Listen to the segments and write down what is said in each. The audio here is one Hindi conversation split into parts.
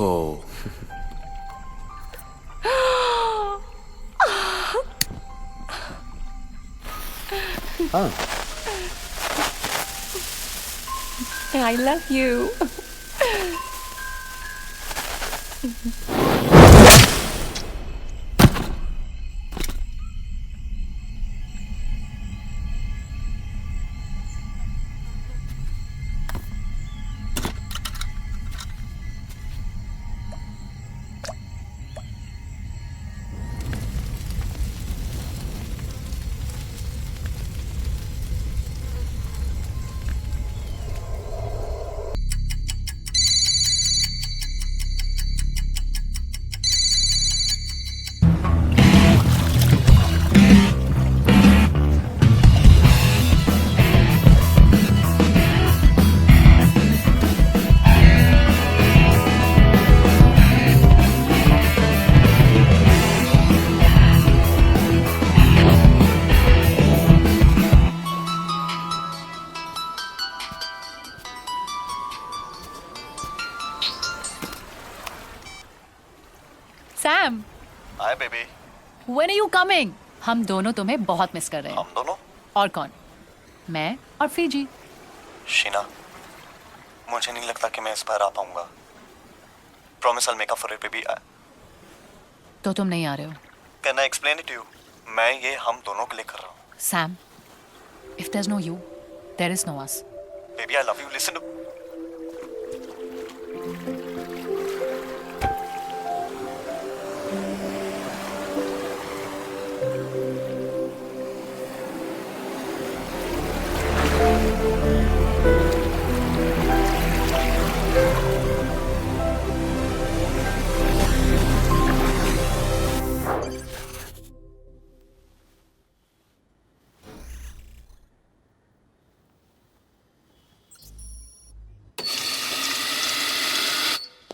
ओहो। हाँ। I love you. Sam, hi baby. when are you coming? हम दोनों तुम्हें बहुत मिस कर रहे हैं। हम दोनों? और कौन? मैं और फीजी। शीना, मुझे नहीं लगता कि मैं इस बार आ पाऊंगा। Promise I make up for it baby. तो तुम नहीं आ रहे हो? Can I explain it to you? मैं ये हम दोनों के लिए कर रहा हूँ। Sam, if there's no you, there is no us. Baby I love you, listen to.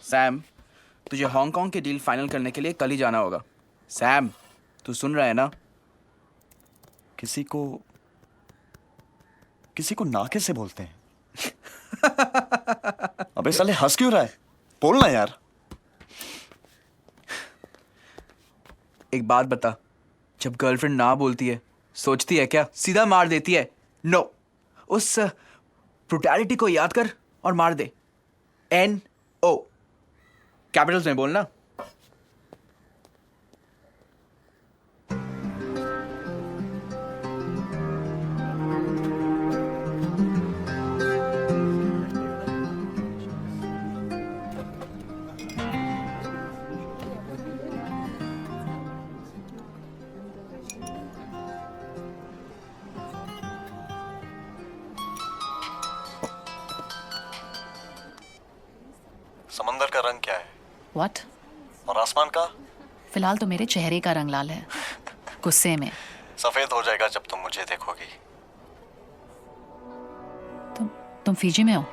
Sam, तुझे हांगकांग की डील फाइनल करने के लिए कल ही जाना होगा। सैम, तू सुन रहा है ना? किसी को ना कैसे बोलते हैं? अबे साले हंस क्यों रहा है? बोलना यार। एक बात बता, जब गर्लफ्रेंड ना बोलती है सोचती है क्या? सीधा मार देती है? नो, उस ब्रुटैलिटी को याद कर और मार दे। NO, कैपिटल्स में बोलना। समंदर का रंग क्या है? What? और आसमान का? फिलहाल तो मेरे चेहरे का रंग लाल है, गुस्से में। सफेद हो जाएगा जब तुम मुझे देखोगी। तुम फीजी में हो?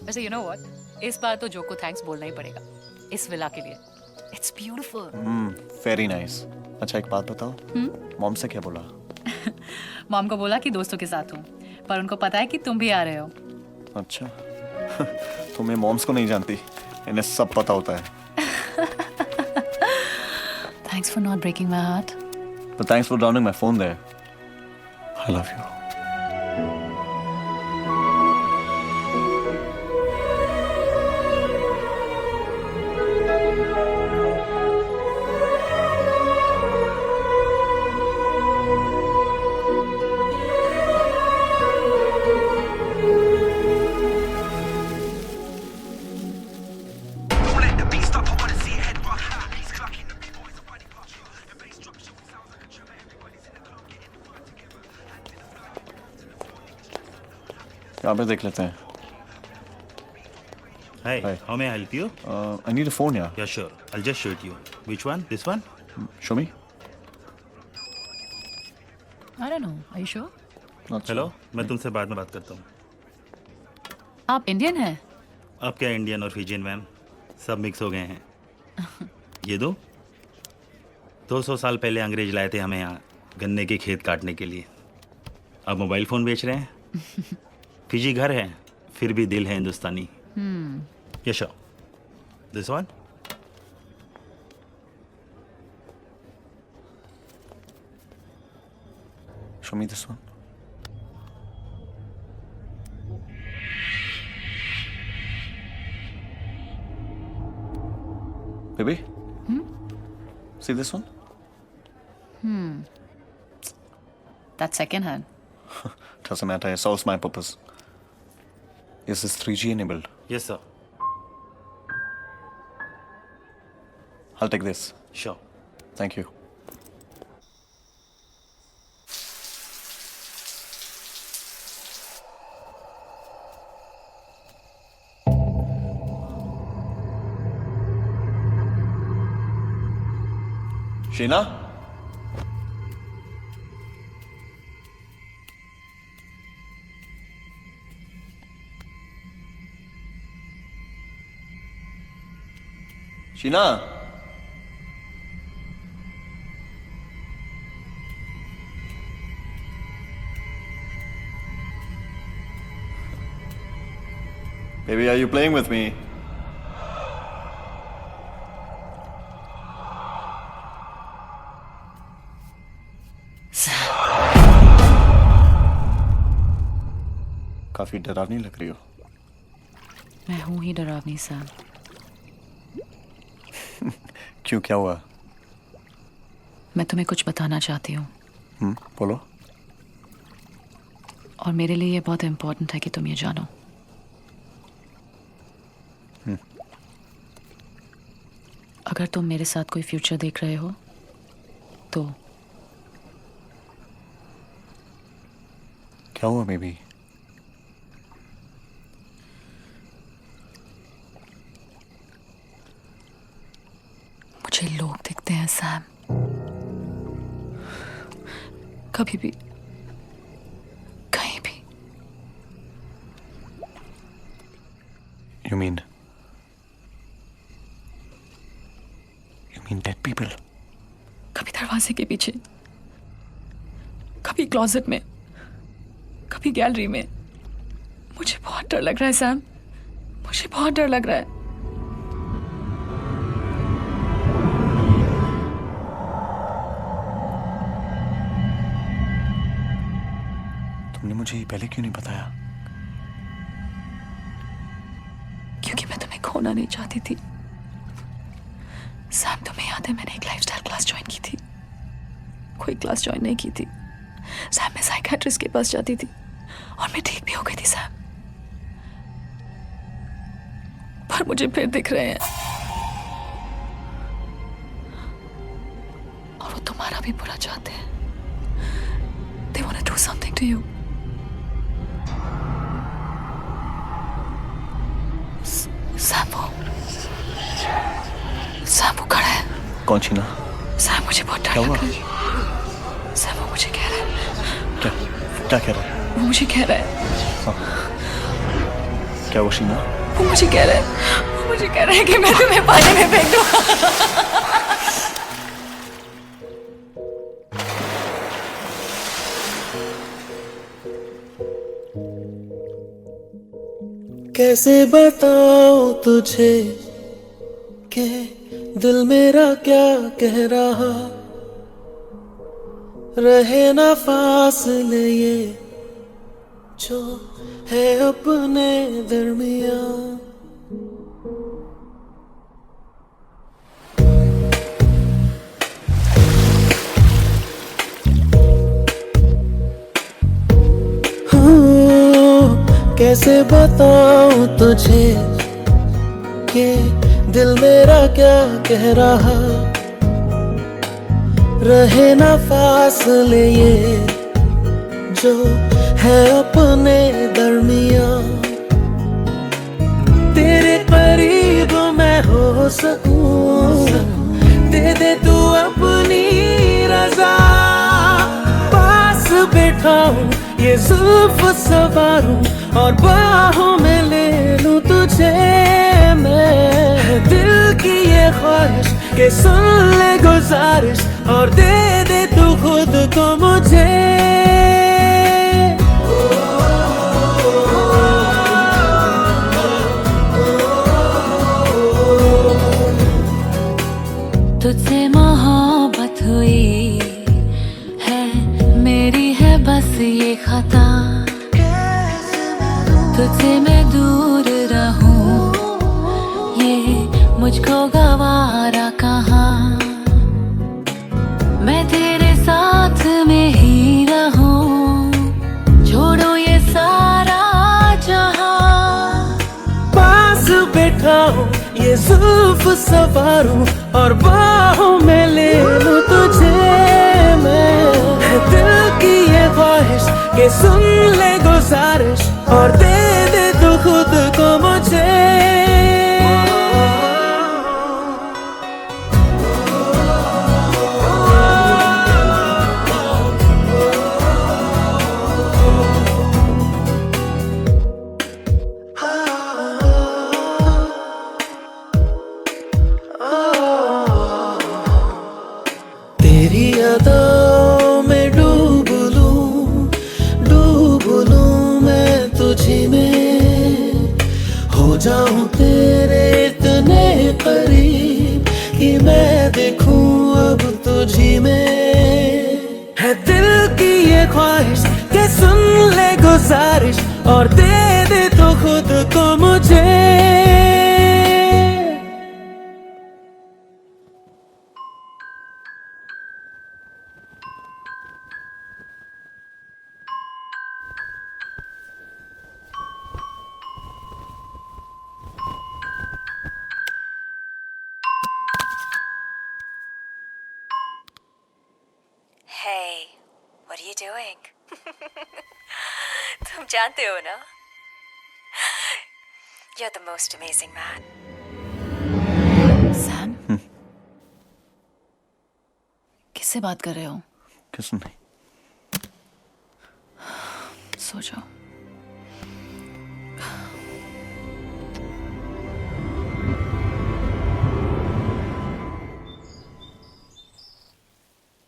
वैसे यू नो व्हाट, इस बार तो जो को थैंक्स बोलना ही पड़ेगा इस विला के लिए। It's beautiful. Very nice. अच्छा एक बात बताओ, मॉम से क्या बोला? मॉम को बोला कि दोस्तों के साथ हूँ, पर उनको पता है कि तुम भी आ रहे हो। अच्छा तुम्हें मॉम्स को नहीं जानती, इन्हें सब पता होता है। Thanks for not breaking my heart. But thanks for drowning my phone there. I love you. यहाँ पे देख लेते हैं. Hi, Hi. how may I help you? I need a phone, yeah. Yeah, sure. I'll just show it you. Which one? This one? Show me. I don't know. Are you sure? Not so. Hello, मैं तुमसे बाद में बात करता हूँ. आप इंडियन हैं? अब क्या इंडियन और फिजियन मैम, सब मिक्स हो गए हैं. ये दो 200 साल पहले अंग्रेज लाए थे हमें यहाँ गन्ने के खेत काटने के लिए. अब मोबाइल फ़ोन बेच रहे हैं. फिजी घर है, फिर भी दिल है हिंदुस्तानी. यशो, this one. Show me this one. Baby? See this one? That's second hand. Doesn't matter, it solves my purpose. Is this 3G enabled? Yes, sir. I'll take this. Sure. Thank you. Sheena? Sheena? Baby, are you playing with me? काफी डरावनी लग रही हो. मैं हूं ही डरावनी सैम. क्यों, क्या हुआ? मैं तुम्हें कुछ बताना चाहती हूँ बोलो. और मेरे लिए ये बहुत इम्पोर्टेंट है कि तुम ये जानो. अगर तुम मेरे साथ कोई फ्यूचर देख रहे हो तो क्या हुआ बेबी? मुझे लोग दिखते हैं सैम. कभी भी, कहीं भी. You mean dead people? कभी दरवाजे के पीछे, कभी क्लोजेट में, कभी गैलरी में. मुझे बहुत डर लग रहा है सैम. मुझे बहुत डर लग रहा है. तुमने मुझे ये पहले क्यों नहीं बताया? क्योंकि मैं तुम्हें खोना नहीं चाहती थी. सैम, तुम्हें याद है मैंने एक लाइफस्टाइल क्लास ज्वाइन की थी? कोई क्लास ज्वाइन नहीं की थी. सैम, मैं साइकियाट्रिस्ट के पास जाती थी और मैं ठीक भी हो गई थी सैम. पर मुझे फिर दिख रहे हैं और वो तुम्हारा भी बुरा चाहते हैं. They want to do something to you. Sam वो खड़ा है. कौन छीना? सैम, मुझे बहुत डर क्या लग हुआ? रहा है. सैम, वो मुझे कह रहा है. क्या क्या कह रहा है? वो मुझे कह रहा है. क्या वो शीना? वो मुझे कह रहा है. वो मुझे कह रहा है कि मैं तुम्हें पानी में फेंक दूँ. कैसे बताऊं तुझे कि दिल मेरा क्या कह रहा. रहे ना फासले ये जो है अपने दरमियां। कैसे बताऊं तुझे कि दिल मेरा क्या कह रहा। रहे ना फासले ये जो है अपने दरमियां। तेरे करीब मैं हो सकूं, दे दे तू अपनी रजा। पास बैठा हूँ ये जुल्फ सवारूं और बाहों में ले लूं तुझे मैं। दिल की ये ख्वाहिश के सुन ले गुजारिश और दे दे तू खुद को मुझे। तुझसे मोहब्बत हुई है, मेरी है बस ये खता। तुझसे मैं दूर रहूं ये मुझको गवारा कहाँ। मैं तेरे साथ में ही रहूं, छोड़ो ये सारा जहां। पास बैठा हूँ ये जुल्फ सवारूं और बाहों में ले लूं तुझे मैं। दिल की ये ख्वाहिश के सुन ले गुजारिश और दे दे तू खुद को मुझे। तेरी अदाओं में डूब लूं मैं तुझी में। हो जाऊं तेरे इतने करीब कि मैं देखूं अब तुझी में। है दिल की ये ख्वाहिश के सुन ले गुजारिश और दे दे तो खुद को मुझे। Hey, what are you doing? तुम जानते हो ना? You're the most amazing man. Sam, किससे बात कर रहे हो? किस नहीं? सो जाओ।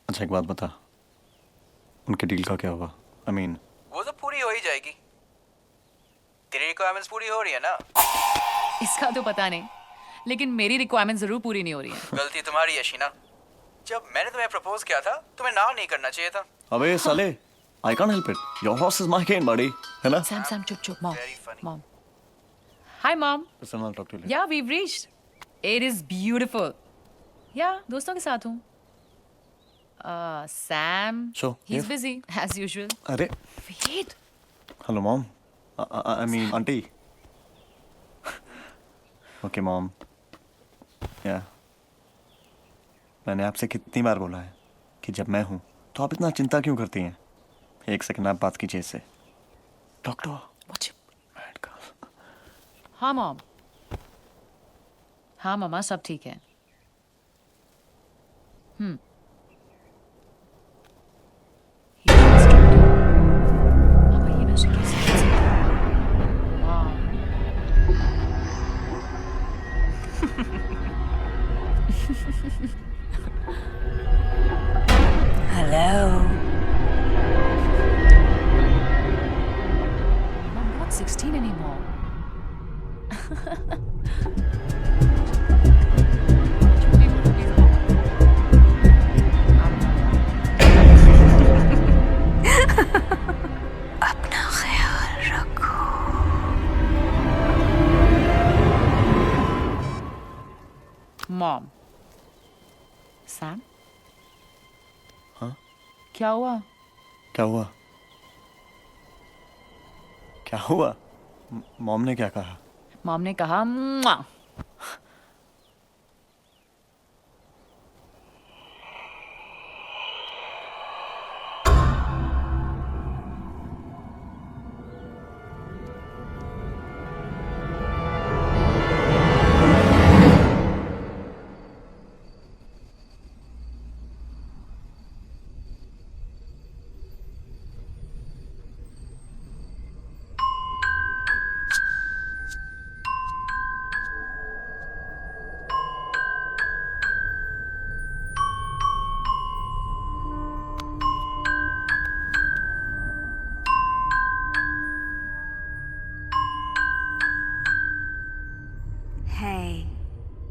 अच्छा एक बात बता, उनके डील का क्या हुआ? I mean, वो तो पूरी हो ही जाएगी। तेरी रिक्वायरमेंट्स पूरी हो रही है ना? इसका तो पता नहीं, लेकिन मेरी रिक्वायरमेंट जरूर पूरी नहीं हो रही है। गलती तुम्हारी है शीना। जब मैंने तुम्हें प्रपोज किया था तुम्हें ना नहीं करना चाहिए था। अबे साले, I can't help it. Your horse is my cane, buddy. है ना? सैम सैम चुप चुप। Mom Very funny. Mom hi mom. Listen, I'll talk to you later. Yeah we've reached. It is beautiful. Yeah दोस्तों के साथ हूँ। Sam Sure, he is yeah. Busy as usual. अरे, wait, hello mom. I mean auntie. Okay mom. Yeah. मैंने आपसे कितनी बार बोला है कि जब मैं हूँ तो आप इतना चिंता क्यों करती हैं? एक सेकंड आप बात कीजिए इससे। डॉक्टर। हाँ मॉम, हाँ मामा सब ठीक है। पापा ये नशे कैसे कर सकते हैं? Mom Hello. I'm not 16 anymore. Mom. Sam? हाँ? क्या हुआ? क्या हुआ? क्या हुआ? मॉम ने क्या कहा? मॉम ने कहा "मुआ"। Hey,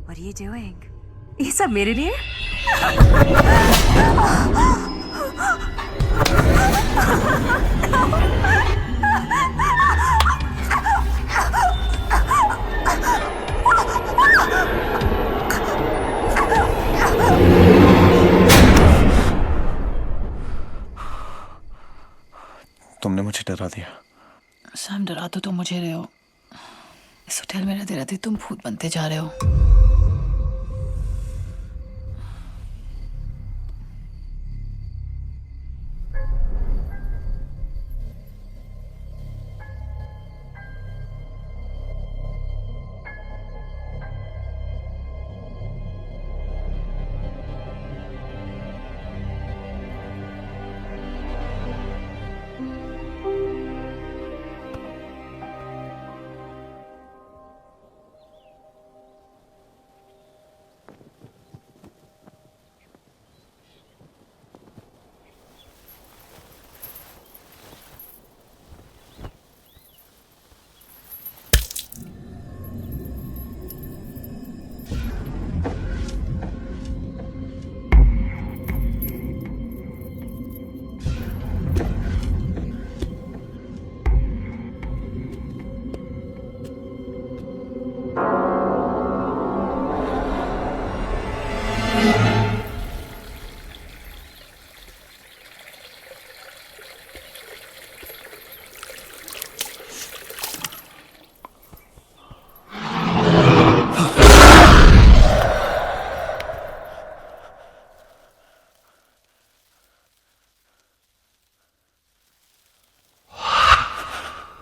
what are you doing? ये सब मेरे लिए? तुमने मुझे डरा दिया। सैम, डरा तो तुम मुझे रहे हो। इस होटल में रहते रहते तुम भूत बनते जा रहे हो।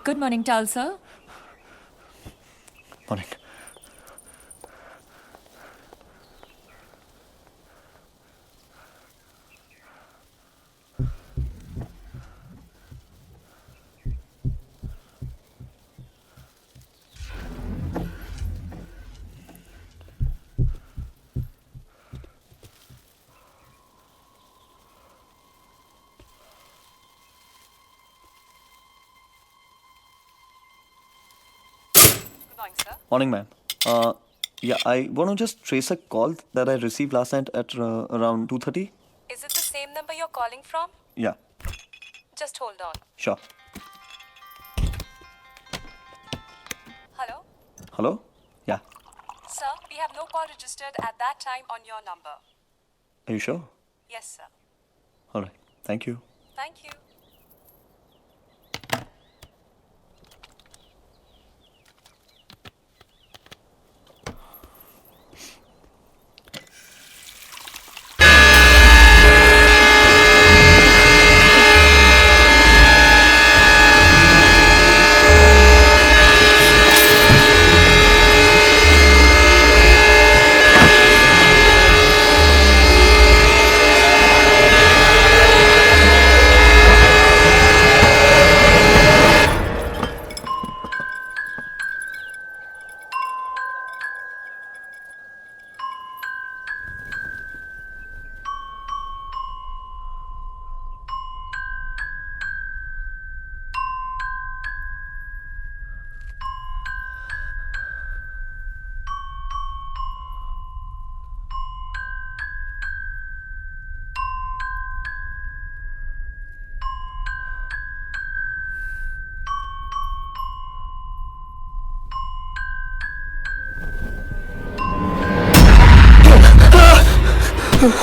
Good morning, Tulsa. Morning. Morning, ma'am. Yeah, I want to just trace a call that I received last night at around 2:30. Is it the same number you're calling from? Yeah, Just hold on. sure. Hello? Hello? Yeah. Sir, we have no call registered at that time on your number. Are you sure? Yes, sir. All right. Thank you. Thank you. मैंने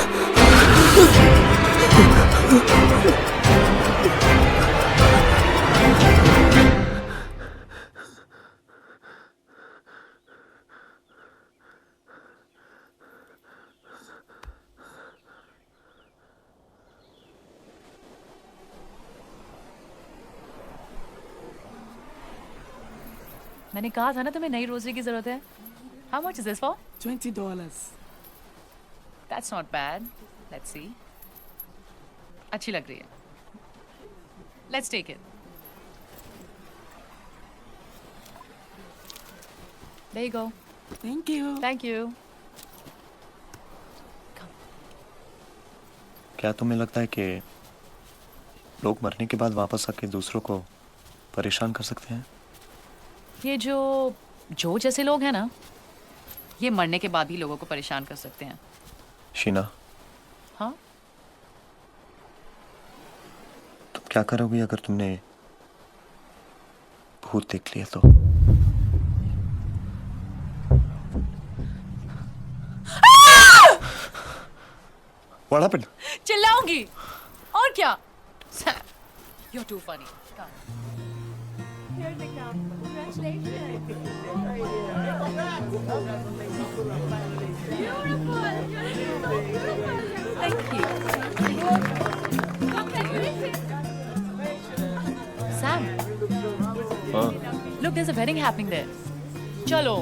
कहा था ना तुम्हें नई रोजरी की जरूरत है. How much is this for? $20. That's not bad. Let's see. अच्छी लग रही है. Let's take it. There you go. Thank you. Thank you. क्या तुम्हें लगता है कि लोग मरने के बाद वापस आके दूसरों को परेशान कर सकते हैं? ये जो जैसे लोग हैं ना, ये मरने के बाद ही लोगों को परेशान कर सकते हैं. शीना, हाँ? तुम क्या करोगी अगर तुमने भूत देख लिया तो? What happened? चिल्लाऊंगी. और क्या? Sam, you're too funny. Come. Thank you. Sam, हाँ, look, there's a wedding happening there. चलो.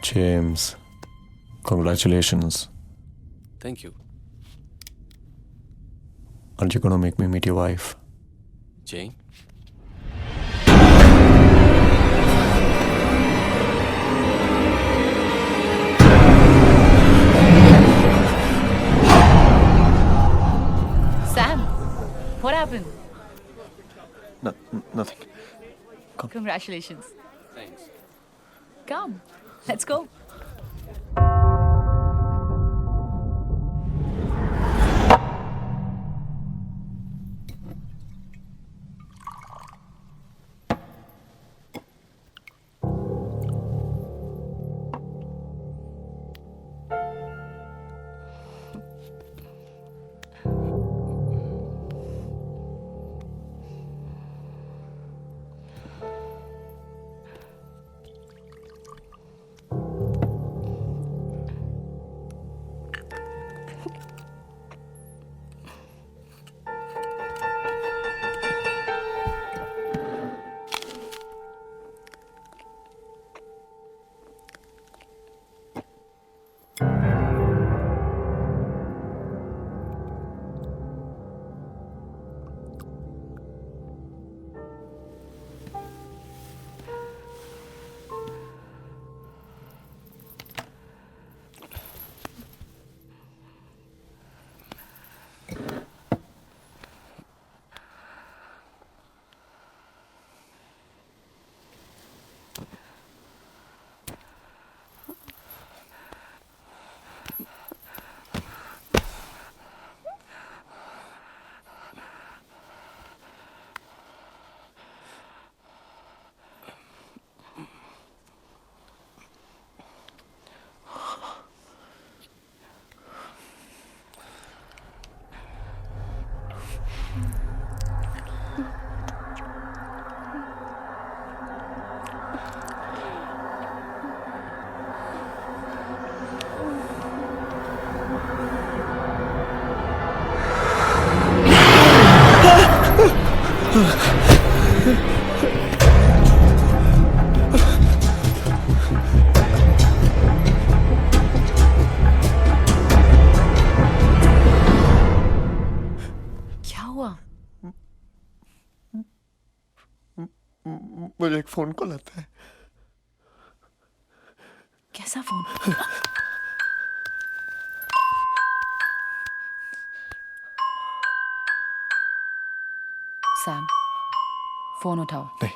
James, congratulations. Thank you. Aren't you gonna make me meet your wife? Jane? Sam, what happened? No, nothing. Congratulations. Thanks. Come, let's go. क्या हुआ? मुझे एक फोन कॉल आता है. कैसा फोन? सैम, फोन उठाओ. नहीं.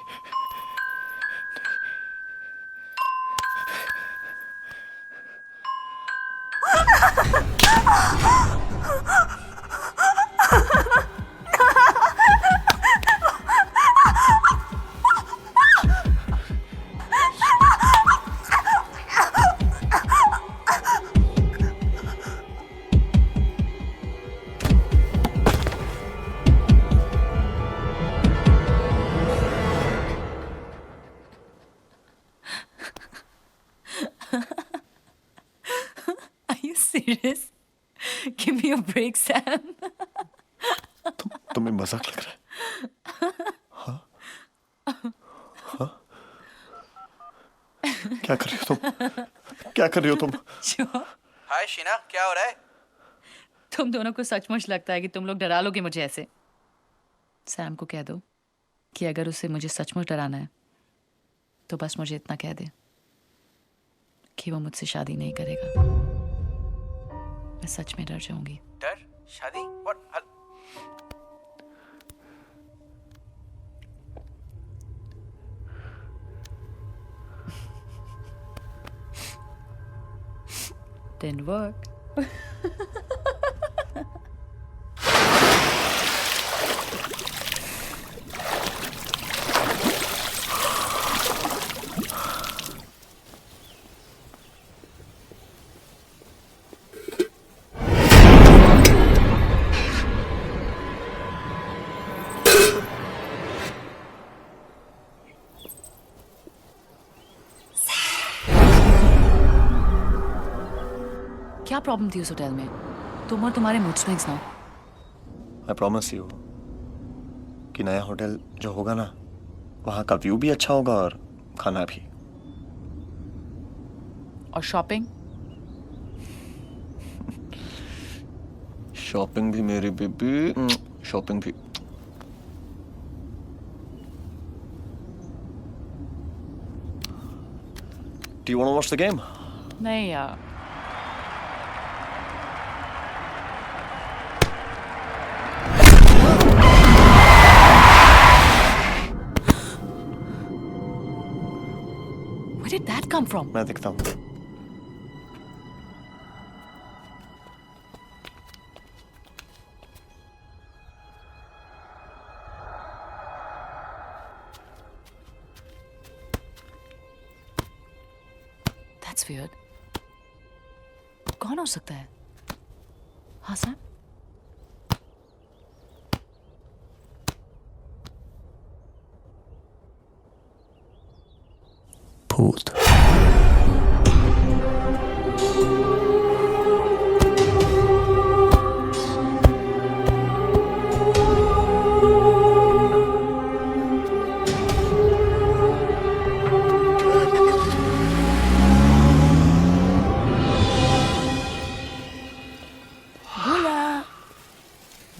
serious? Give me a break, Sam. तुम्हें मजाक लग रहा है? हाँ? हाँ? क्या कर रही हो तुम? क्या कर रही हो तुम? Sure. हाय शीना, क्या हो रहा है? तुम दोनों को सचमुच लगता है कि तुम लोग डरा लोगे मुझे ऐसे? सैम को कह दो कि अगर उसे मुझे सचमुच डराना है तो बस मुझे इतना कह दे कि वो मुझसे शादी नहीं करेगा। मैं सच में डर जाऊंगी। डर? शादी? What? Didn't work. क्या प्रॉब्लम थी उस होटल में? तुम और तुम्हारे मूड स्विंग्स ना। I promise you कि नया होटल जो होगा ना, वहाँ का व्यू भी अच्छा होगा और खाना भी। और शॉपिंग? शॉपिंग भी मेरी बेबी, शॉपिंग भी। Do you want to watch the game? नहीं यार। Where did that come from? मैं देखता हूँ। That's weird. कौन हो सकता है? हाँ सर? भूत।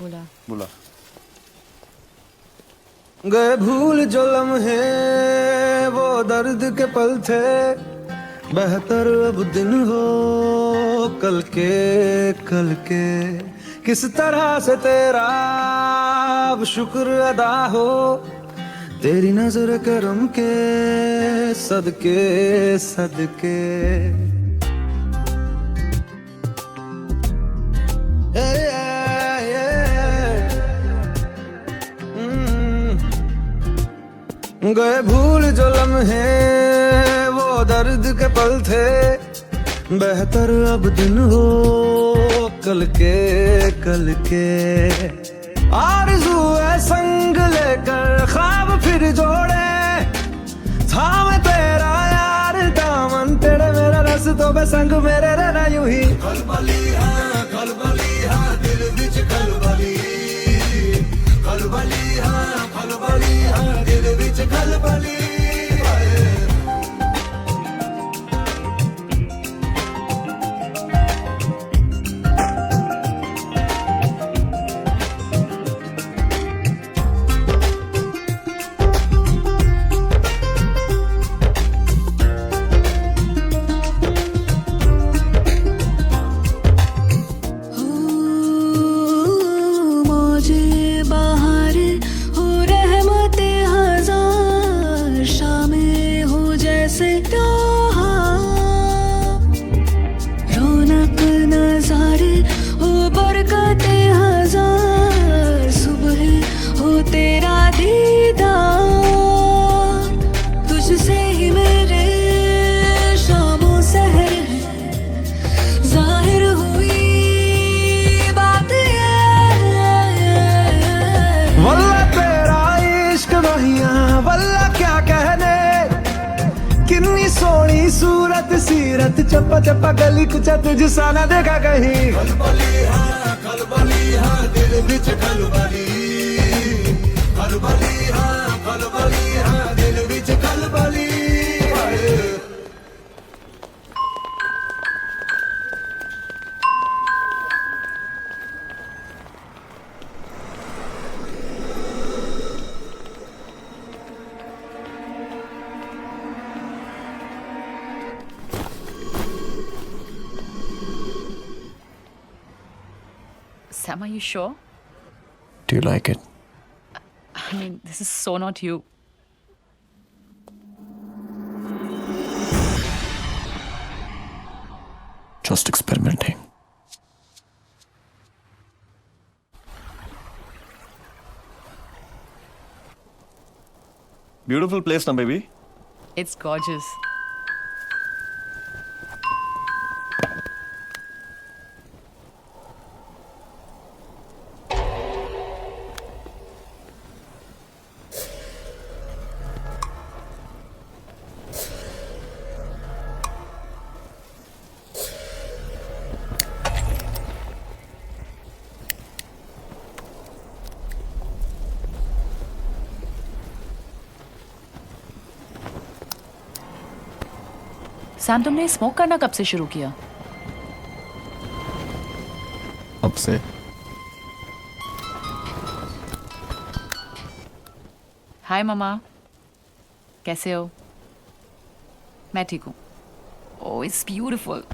बोला। बोला। गए भूल जो लम्हे वो दर्द के पल थे, बेहतर अब दिन हो कल के किस तरह से तेरा अब शुक्र अदा हो, तेरी नजर करम के सदके सदके। गए भूल जो लम्हे वो दर्द के पल थे, बेहतर अब दिन हो कल के। आरज़ू है संग लेकर ख्वाब फिर जोड़े, थाम तेरा यार दामन तेरे मेरा रस्तों पे संग मेरे रहना यूं ही। खलबली हाँ दिल विच खलबली, खलबली हाँ दिल विच खलबली। बात सीरत चप्पा चप्पा गली कुचा तुझ सा ना देखा कहीं खलबली हाँ दिल बिच खलबली हाँ दिल बिच खलबली Sam, are you sure? Do you like it? I mean, this is so not you. Just experimenting. Beautiful place, na baby. It's gorgeous. Sam, तुमने स्मोक करना कब से शुरू किया? अब से हाय ममा, कैसे हो? मैं ठीक हूँ। ओह, इट्स ब्यूटिफुल।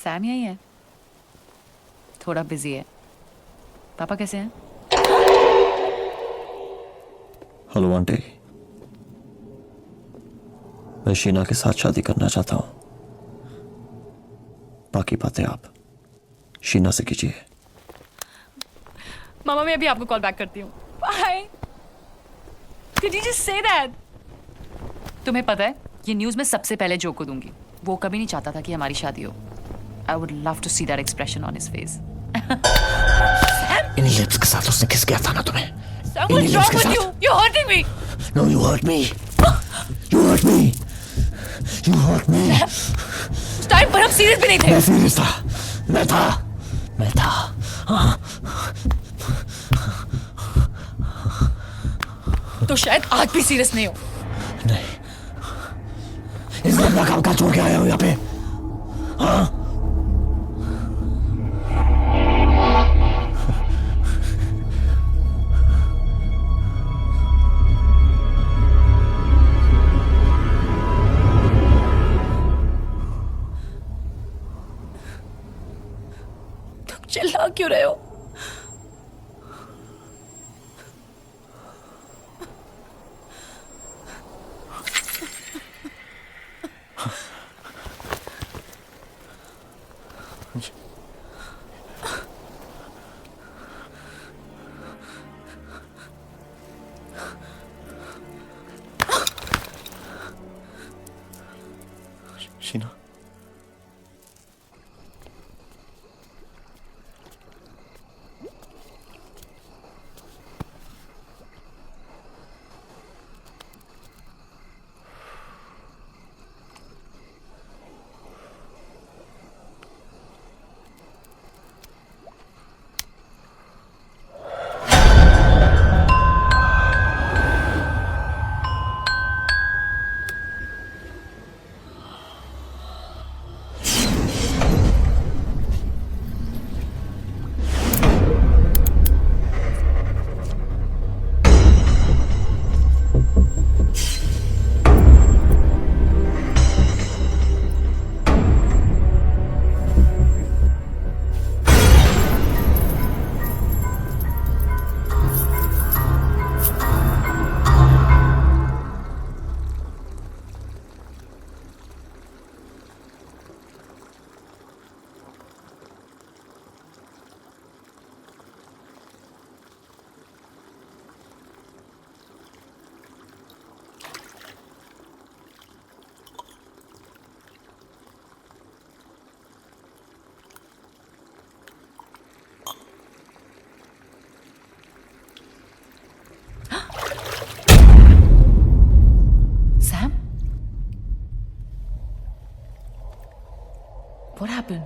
सैम यही है, थोड़ा बिजी है। पापा कैसे हैं? हेलो आंटी, मैं शीना के साथ शादी करना चाहता हूँ। बाकी बातें आप शीना से कीजिए। मामा, मैं अभी आपको कॉल बैक करती हूँ। Bye. Did you just say that? तुम्हें पता है, ये न्यूज़ मैं सबसे पहले जो को दूंगी। वो कभी नहीं चाहता था कि हमारी शादी हो। I would love to see that expression on his face. इन्हीं लिप्स के साथ उसने किस किया था ना तुम्हें? Sam, what's wrong with you? You're hurting me. No, you hurt me. You hurt me. You hurt me. उस टाइम पर हम सीरियस भी नहीं थे। मैं सीरियस था। मैं था। हाँ। तो शायद आज भी सीरियस नहीं हो। नहीं, इस लड़का काम का छोड़ के आया हूँ यहाँ पे। हाँ। तुम चिल्ला क्यों रहे हो? Sheena, What happened?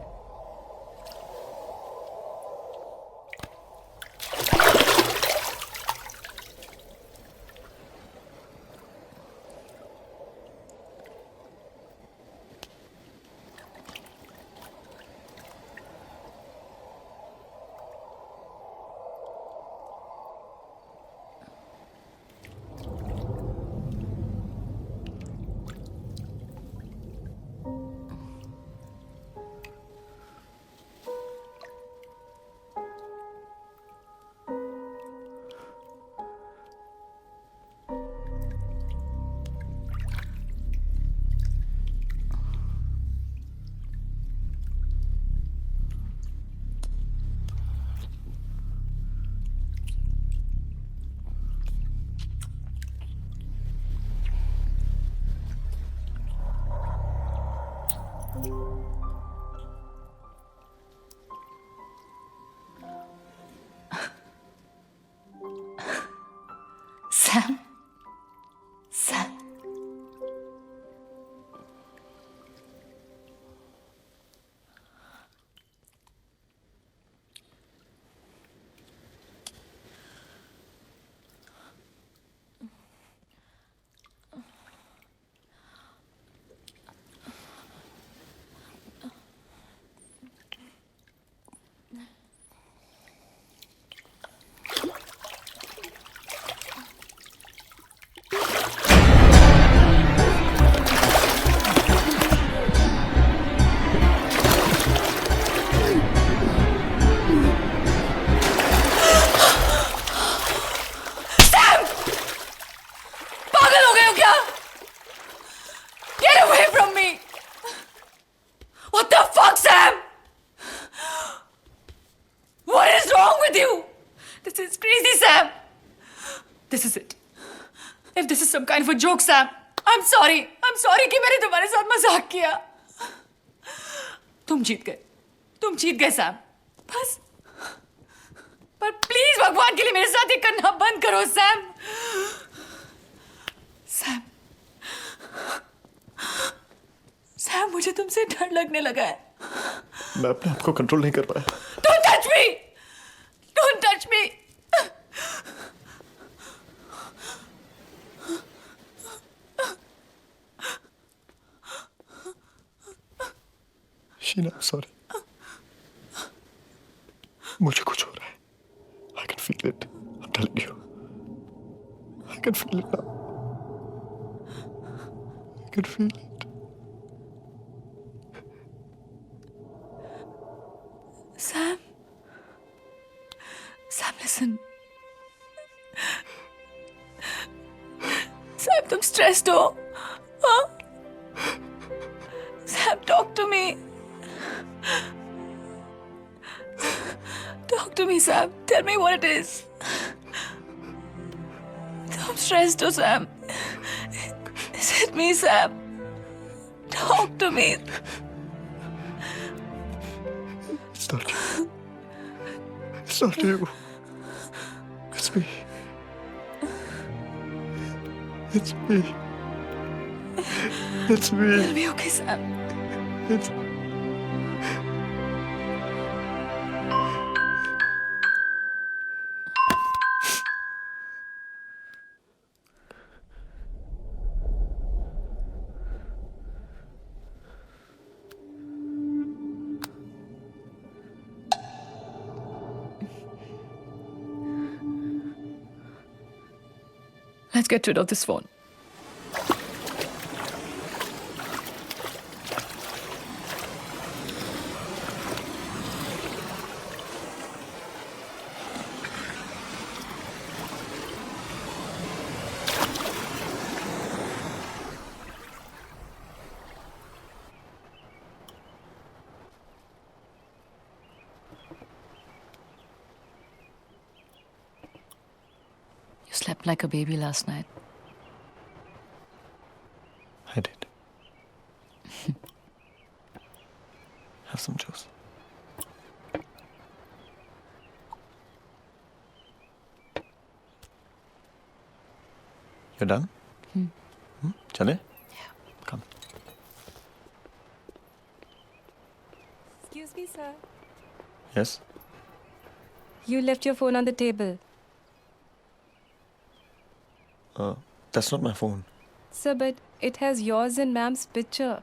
Sam? Sam? पागल हो गए हो क्या? Get away from me! What the fuck, Sam? What is wrong with you? This is crazy, Sam. This is it. If this is some kind of a joke, Sam, I'm sorry. I'm sorry कि मैंने तुम्हारे साथ मजाक किया. तुम जीत गए, सैम. बस. पर प्लीज भगवान के लिए मेरे साथ ये करना बंद करो, सैम. सैम, मुझे तुमसे डर लगने लगा है. मैं अपने आप को कंट्रोल नहीं कर पाया. Don't touch me! Don't touch me! Sheena, sorry. मुझे कुछ हो रहा है. I can feel it. I'm telling you. I can feel it now. I can feel it. Sam? Sam, listen. Sam, तुम stressed हो? हाँ? Sam, talk to me. Talk to me, Sam. Tell me what it is. I'm stressed, oh, Sam. Is it me, Sam? Talk to me. It's not you. It's not you. It's me. It's me. It's me. It'll be okay, Sam. It's... Let's get rid of this phone. You slept like a baby last night. I did. Have some juice. You're done? Chale? Yeah. Come. Excuse me, sir. Yes? You left your phone on the table. That's not my phone. Sir, but it has yours and ma'am's picture.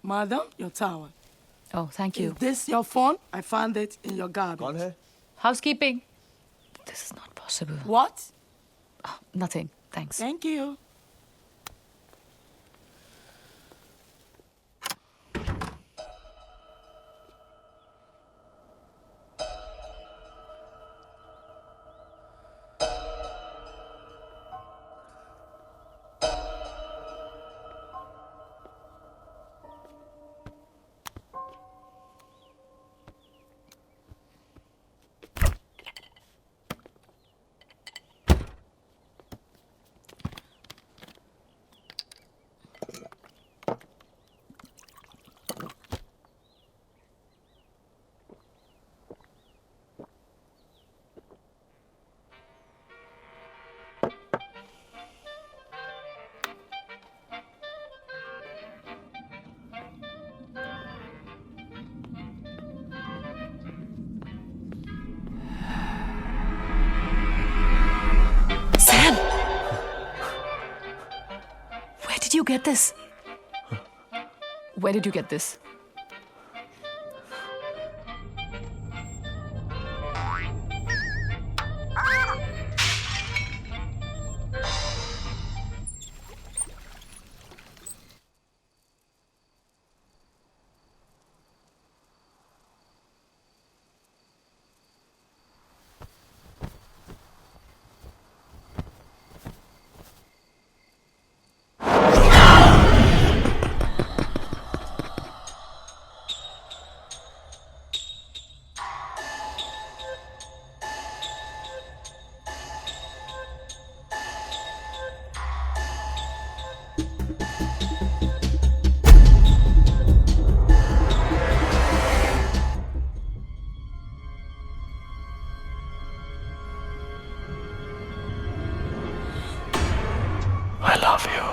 Madam, your towel. Oh, thank you. Is this your phone? I found it in your garbage. Housekeeping. This is not possible. What? Oh, nothing. Thanks. Thank you. Sam! Where did you get this? Where did you get this? I love you.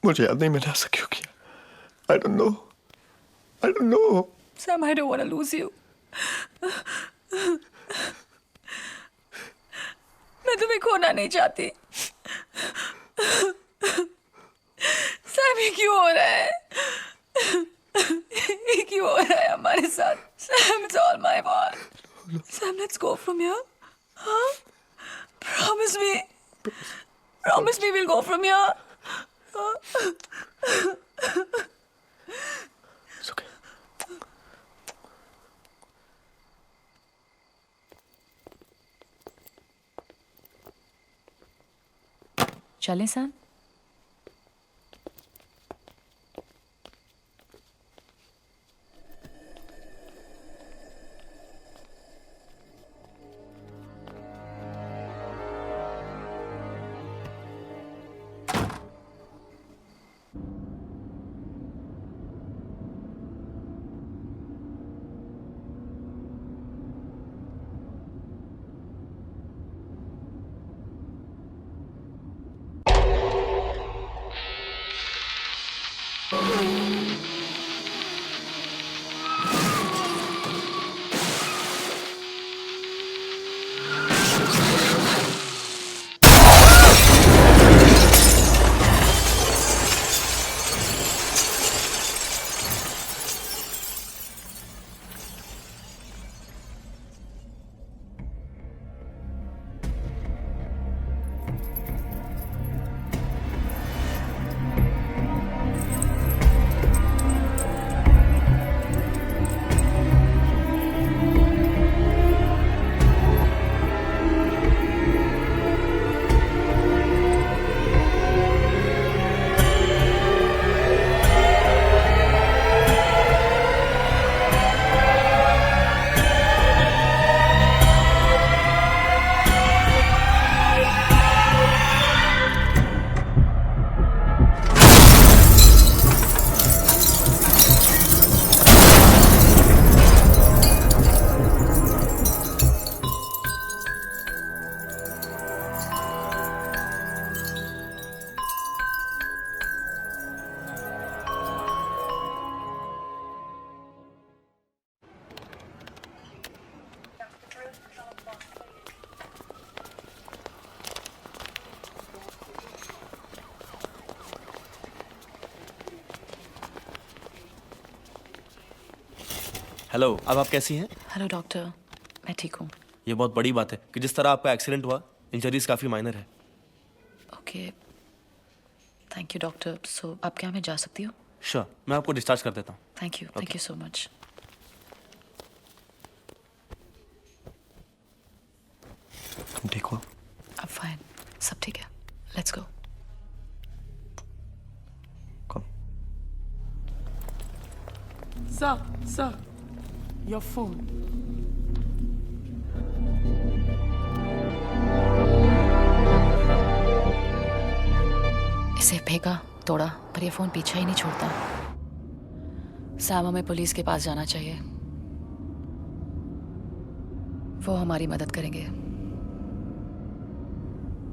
मुझे याद नहीं मैंने ऐसा क्यों किया। I don't know. I don't know. Sam, I don't want to lose you. मैं तुम्हें खोना नहीं चाहती। सैम, ये क्यों हो रहा है? ये क्यों हो रहा है हमारे साथ? Sam, it's all my fault. Sam, let's go from here. Huh? Promise me. Promise me we'll go from here. It's okay. चलें सैम? हेलो, अब आप कैसी हैं? हेलो डॉक्टर, मैं ठीक हूँ. ये बहुत बड़ी बात है कि जिस तरह आपका एक्सीडेंट हुआ, इंजरीज काफ़ी माइनर है. Okay, thank you doctor. So अब क्या मैं जा सकती हूँ? श्योर, मैं आपको डिस्चार्ज कर देता हूँ. Thank you so much. तुम ठीक हो? अब फाइन, सब ठीक है. Let's go. Sir, your phone. इसे फेंका, तोड़ा, पर ये फोन पीछा ही नहीं छोड़ता. सैम, हमें पुलिस के पास जाना चाहिए. वो हमारी मदद करेंगे.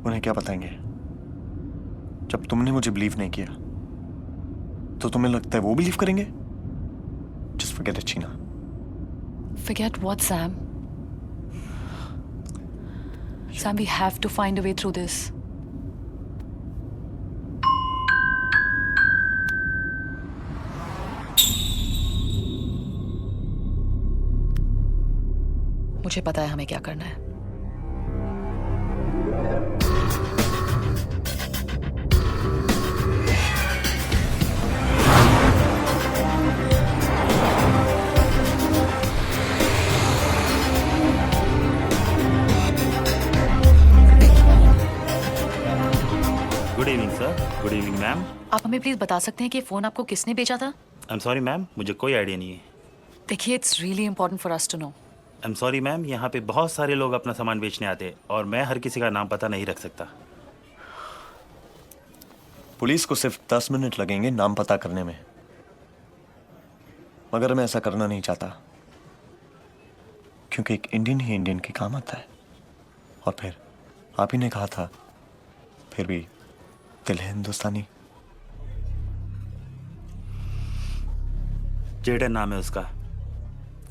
उन्हें क्या बताएंगे? जब तुमने मुझे बिलीव नहीं किया, तो तुम्हें लगता है वो बिलीव करेंगे? Just forget it, Sheena. Forget what, Sam? Sam, we have to find a way through this. मुझे पता है हमें क्या करना है. Good evening sir. Good evening ma'am. आप हमें प्लीज बता सकते हैं कि फोन आपको किसने भेजा था? आई एम सॉरी मैम, मुझे कोई आइडिया नहीं है. देखिए, it's really important for us to know. I am sorry ma'am, यहाँ पे बहुत सारे लोग अपना सामान बेचने आते हैं और मैं हर किसी का नाम पता नहीं रख सकता. पुलिस को सिर्फ 10 मिनट लगेंगे नाम पता करने में, मगर मैं ऐसा करना नहीं चाहता, क्योंकि एक इंडियन ही इंडियन के काम आता है. और फिर आप ही ने कहा था, फिर भी दिल है हिंदुस्तानी. जेडन नाम है उसका.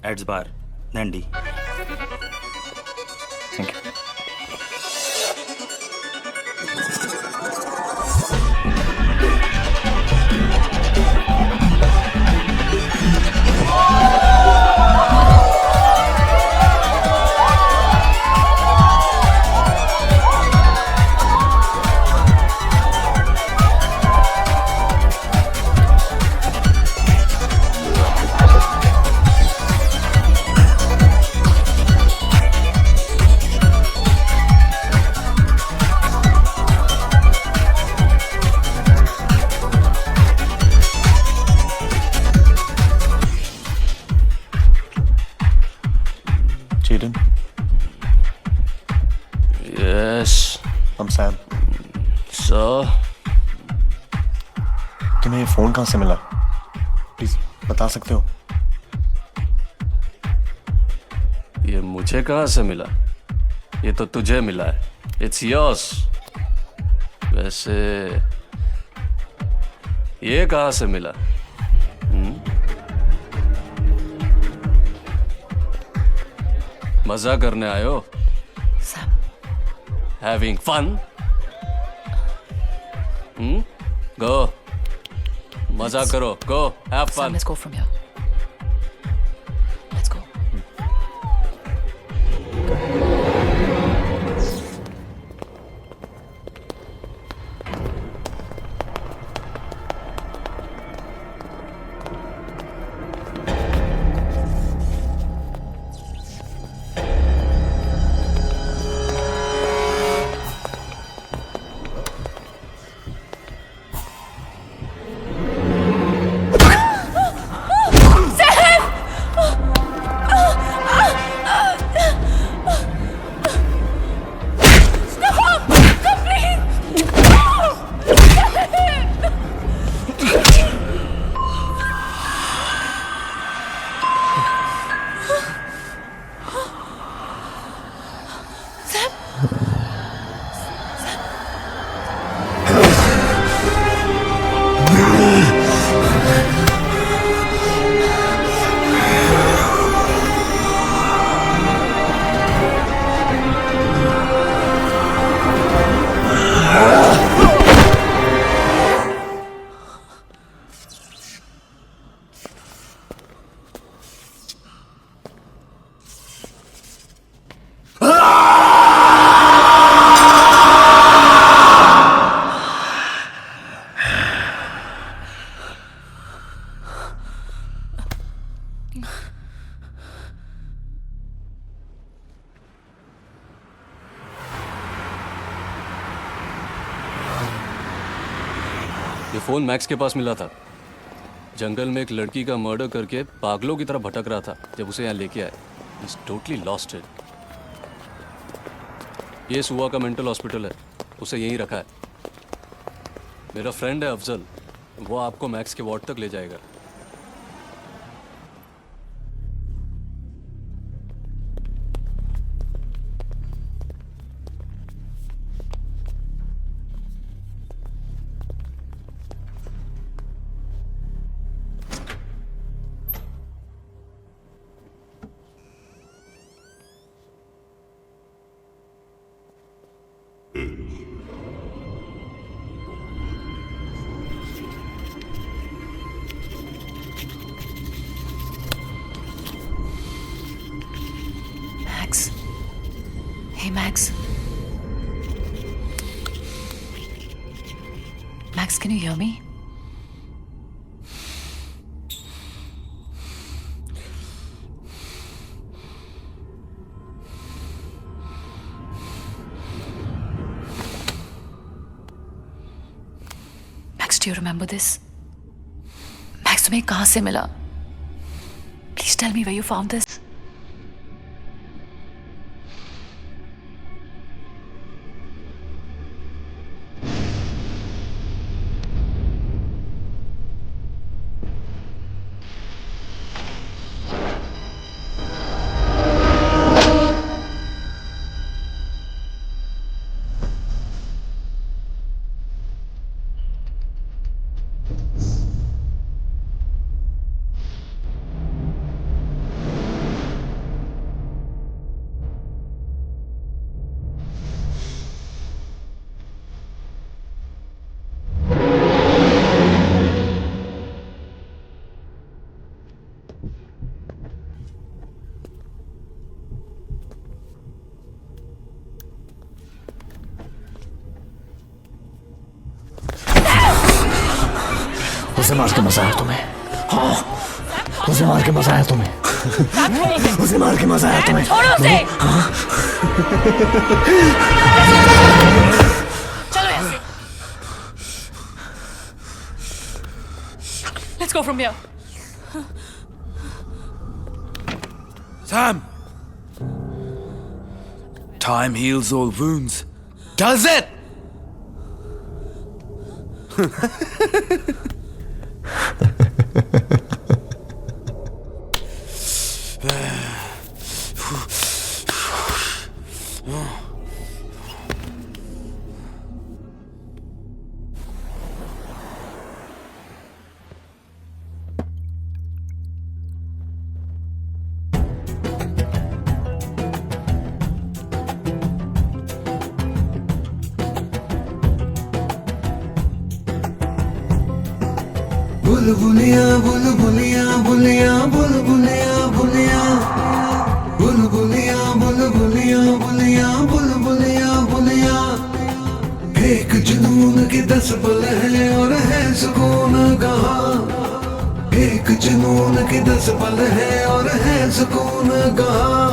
एड्स बार, नैंडी. Thank you. फोन कहाँ से मिला? प्लीज बता सकते हो? ये मुझे कहाँ से मिला? ये तो तुझे मिला है. It's yours. वैसे ये कहाँ से मिला? मजा करने आए हो? Sam, Having fun? Go. मजा करो. Go. Have Sam, fun. let's go from here. Let's go. ये फोन मैक्स के पास मिला था. जंगल में एक लड़की का मर्डर करके पागलों की तरह भटक रहा था जब उसे यहाँ लेके आए. He's totally lost it. ये सुआ का मेंटल हॉस्पिटल है. उसे यहीं रखा है. मेरा फ्रेंड है अफजल. वो आपको मैक्स के वार्ड तक ले जाएगा. Max. Hey, Max. Max, can you hear me? Max, do you remember this? Max, तुम्हें कहाँ से मिला? Please tell me where you found this. उसे मार के मजा आया तुम्हें? हाँ, उसे मार के मजा आया तुम्हें? उसे मार के मजा आया तुम्हें? छोड़ो उसे! चलो यहाँ से। Let's go from here. Sam! Time heals all wounds. Does it? बुलबुलिया बुलबुलिया बुलिया बुलबुलिया बुलिया बुलबुलिया बुलबुलिया बुलिया बुलबुलिया बुलिया एक जुनून के 10 पल है और है सुकून कहाँ एक जुनून के 10 पल है और है सुकून कहाँ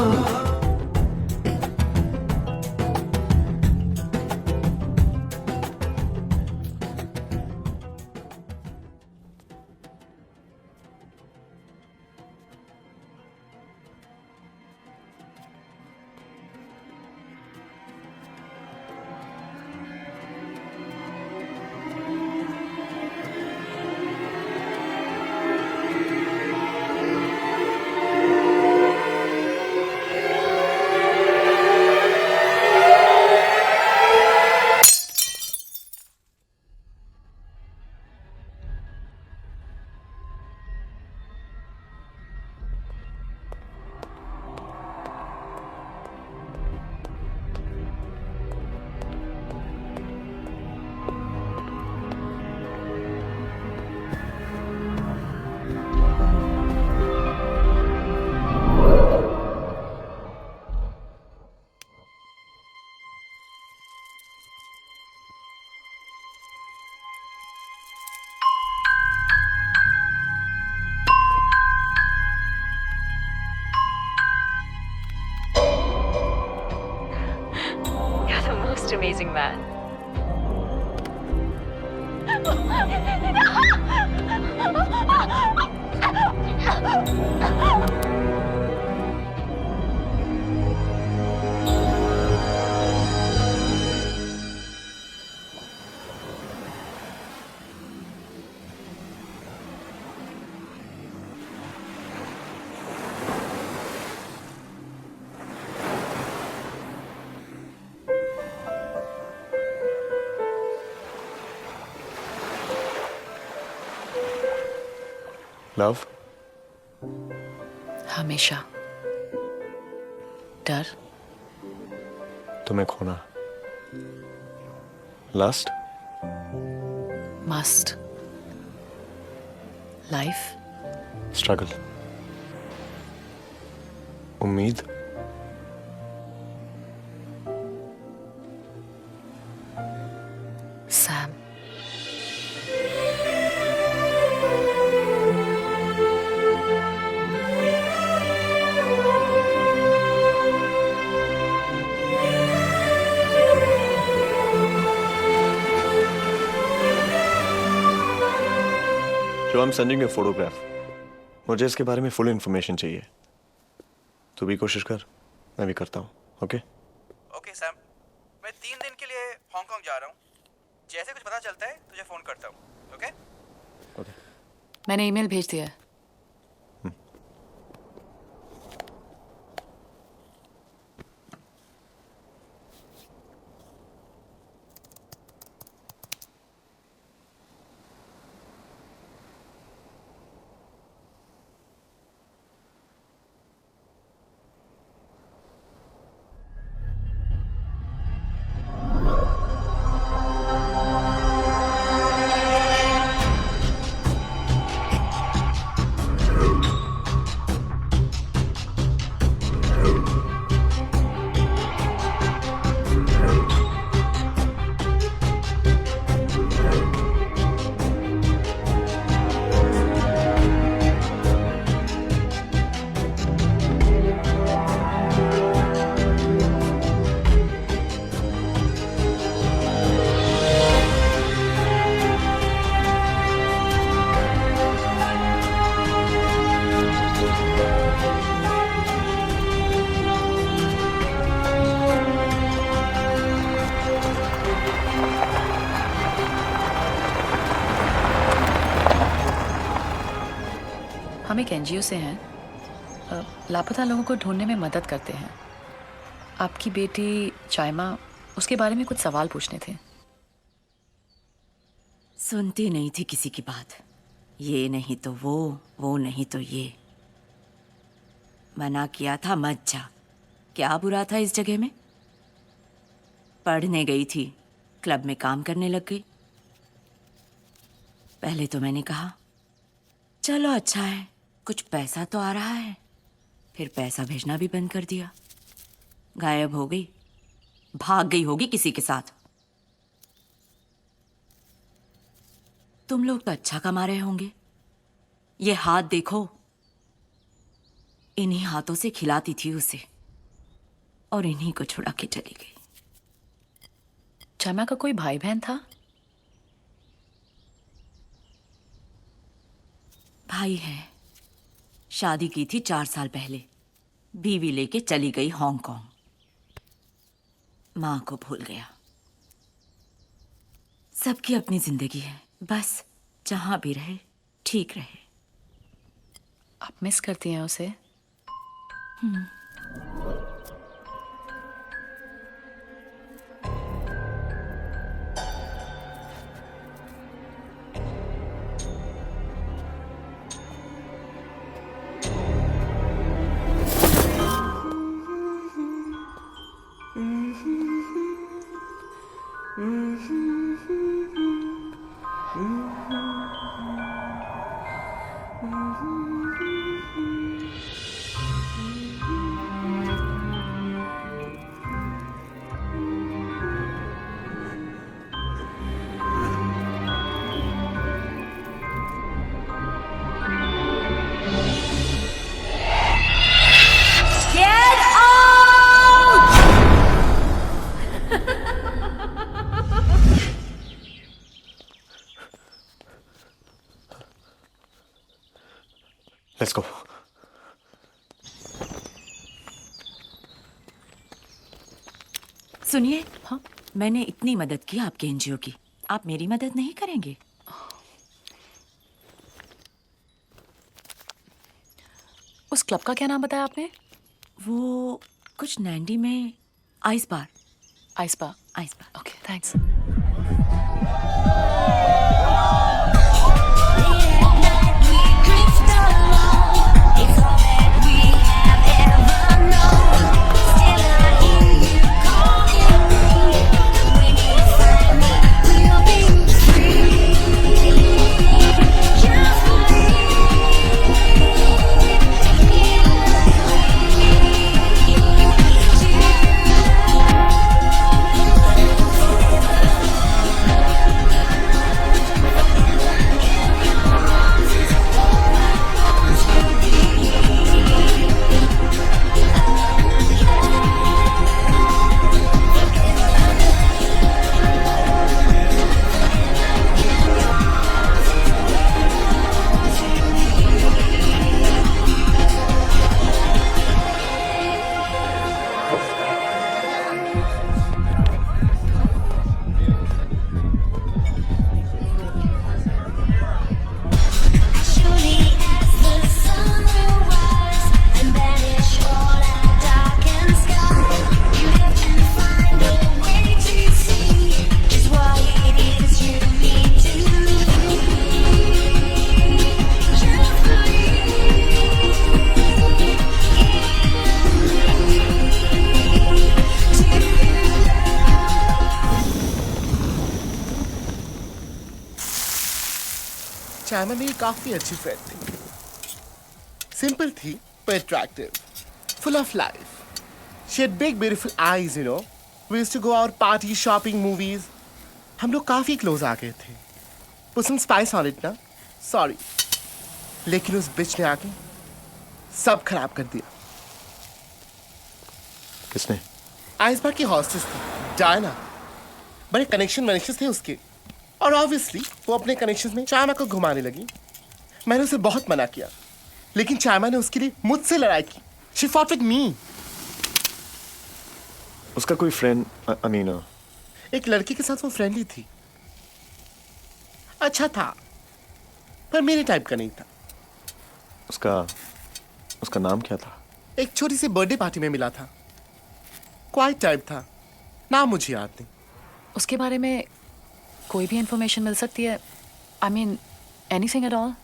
You're the most amazing man. Love हमेशा डर तुम्हें खोना लास्ट मस्ट लाइफ स्ट्रगल उम्मीद सैम जो I am sending a photograph मुझे इसके बारे में फुल इन्फॉर्मेशन चाहिए तू भी कोशिश कर मैं भी करता हूँ ओके ओके सैम, मैं 3 दिन के लिए हांगकांग जा रहा हूँ। जैसे कुछ पता चलता है तुझे फोन करता हूँ। ओके ओके मैंने ईमेल भेज दिया है। हम एक एनजीओ से हैं, लापता लोगों को ढूंढने में मदद करते हैं। आपकी बेटी चाइमा, उसके बारे में कुछ सवाल पूछने थे। सुनती नहीं थी किसी की बात, ये नहीं तो वो नहीं तो ये। मना किया था मत जा, क्या बुरा था इस जगह में। पढ़ने गई थी, क्लब में काम करने लग गई। पहले तो मैंने कहा चलो अच्छा है, कुछ पैसा तो आ रहा है। फिर पैसा भेजना भी बंद कर दिया। गायब हो गई, भाग गई होगी किसी के साथ। तुम लोग तो अच्छा कमा रहे होंगे। ये हाथ देखो, इन्हीं हाथों से खिलाती थी उसे और इन्हीं को छुड़ा के चली गई। चामा का कोई भाई बहन था? भाई है, शादी की थी 4 साल पहले। बीवी लेके चली गई हांगकांग। मां को भूल गया। सबकी अपनी जिंदगी है, बस जहां भी रहे ठीक रहे। आप मिस करती हैं उसे? Let's go. सुनिए, हाँ, मैंने इतनी मदद की आपके एनजीओ की, आप मेरी मदद नहीं करेंगे? उस क्लब का क्या नाम बताया आपने? वो कुछ नैंडी में ice bar. Ice bar. Ice bar. Okay, thanks. China मेरी काफी अच्छी फ्रेंड थी। सिंपल थी पर attractive, full of life. She had big beautiful eyes, you know. We used to go out party, shopping, movies. हम लोग काफी क्लोज आ गए थे। Put some spice on it ना? Sorry. लेकिन उस बिच ने आके सब खराब कर दिया। किसने? आइस बार की हॉस्टेस थी, डायना। बड़े कनेक्शन थे उसके, और ऑब्वियसली वो अपने कनेक्शंस में चाइना को घुमाने लगी। मैंने उसे बहुत मना किया, लेकिन चाइना ने उसके लिए मुझसे लड़ाई की। She fought with me. उसका कोई फ्रेंड अमीना? एक लड़की के साथ वो फ्रेंडली थी। अच्छा था, पर मेरे टाइप का नहीं था। उसका नाम क्या था? एक छोटी सी बर्थडे पार्टी में मिला था। क्वाइट टाइप था, नाम मुझे याद नहीं। उसके बारे में कोई भी इंफॉर्मेशन मिल सकती है? I mean anything at all?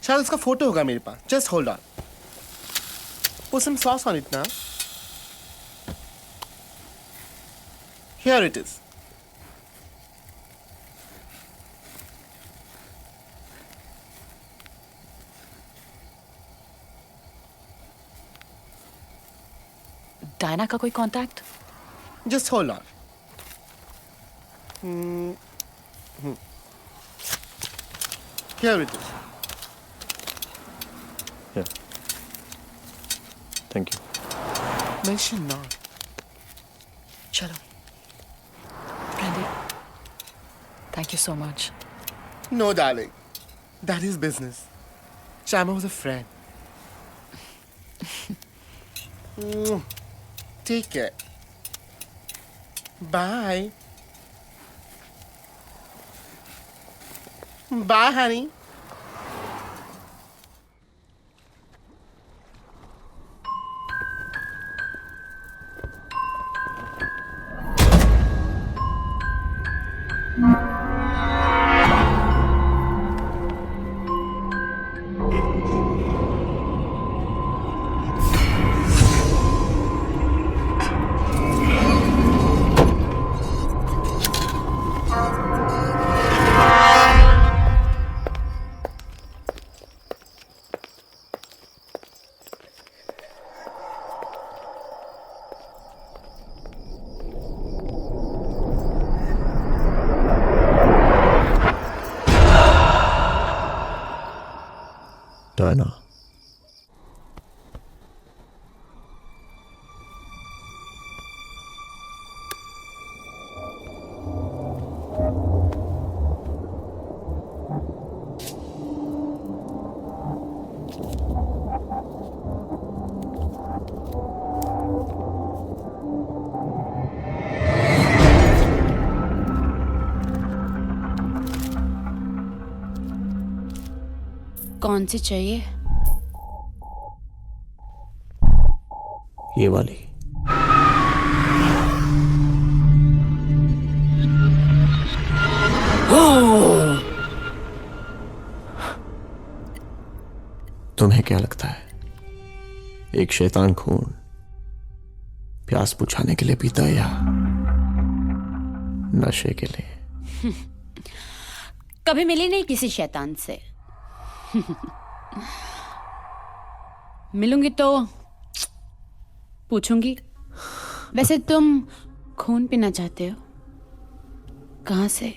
शायद उसका फोटो होगा मेरे पास। Just hold on. Put some sauce on it now. Here it is. Diana का कोई contact? Just hold on. Here it is. Yeah. Thank you. Mention not. चलो brandy, thank you so much. No, darling. That is business. Shama was a friend. Take care. Bye. Bye, honey. Diana. कौन सी चाहिए? ये वाली. तुम्हें क्या लगता है एक शैतान खून प्यास बुझाने के लिए पीता है या नशे के लिए? कभी मिली नहीं किसी शैतान से. मिलूंगी तो पूछूंगी. वैसे तुम खून पीना चाहते हो? कहाँ से?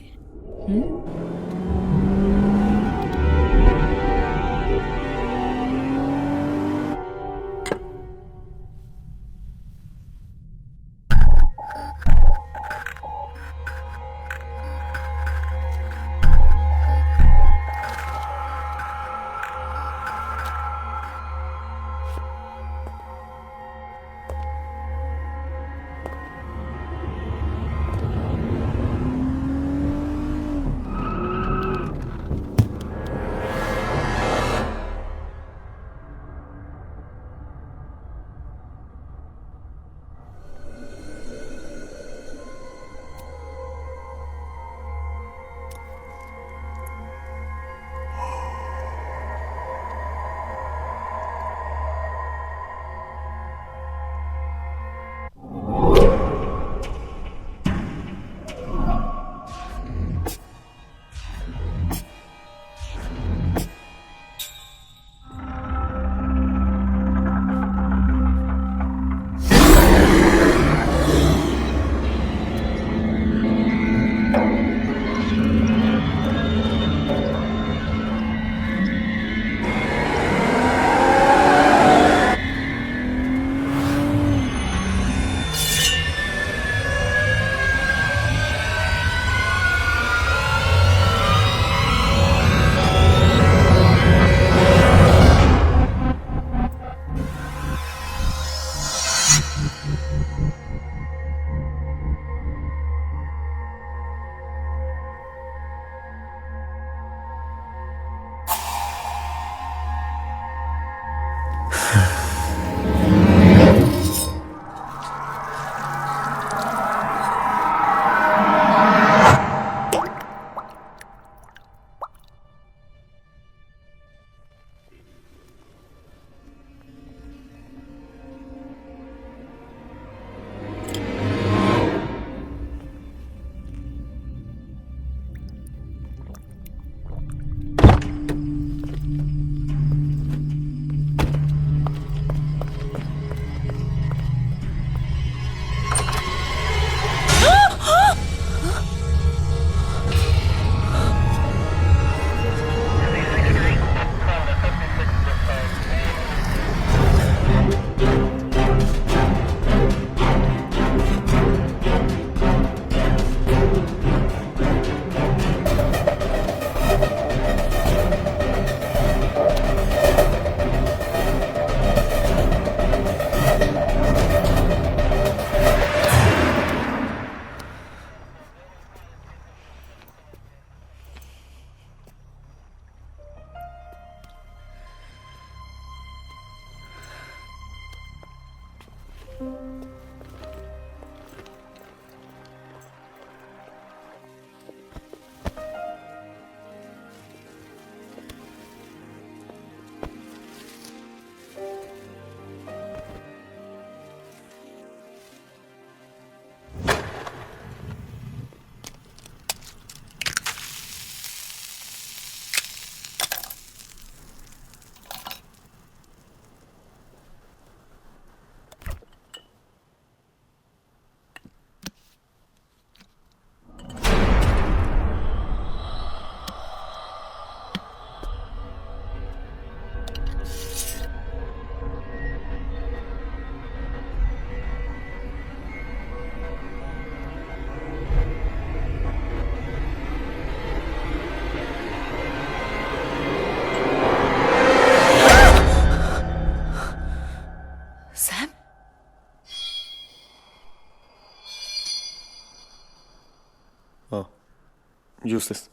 Use this.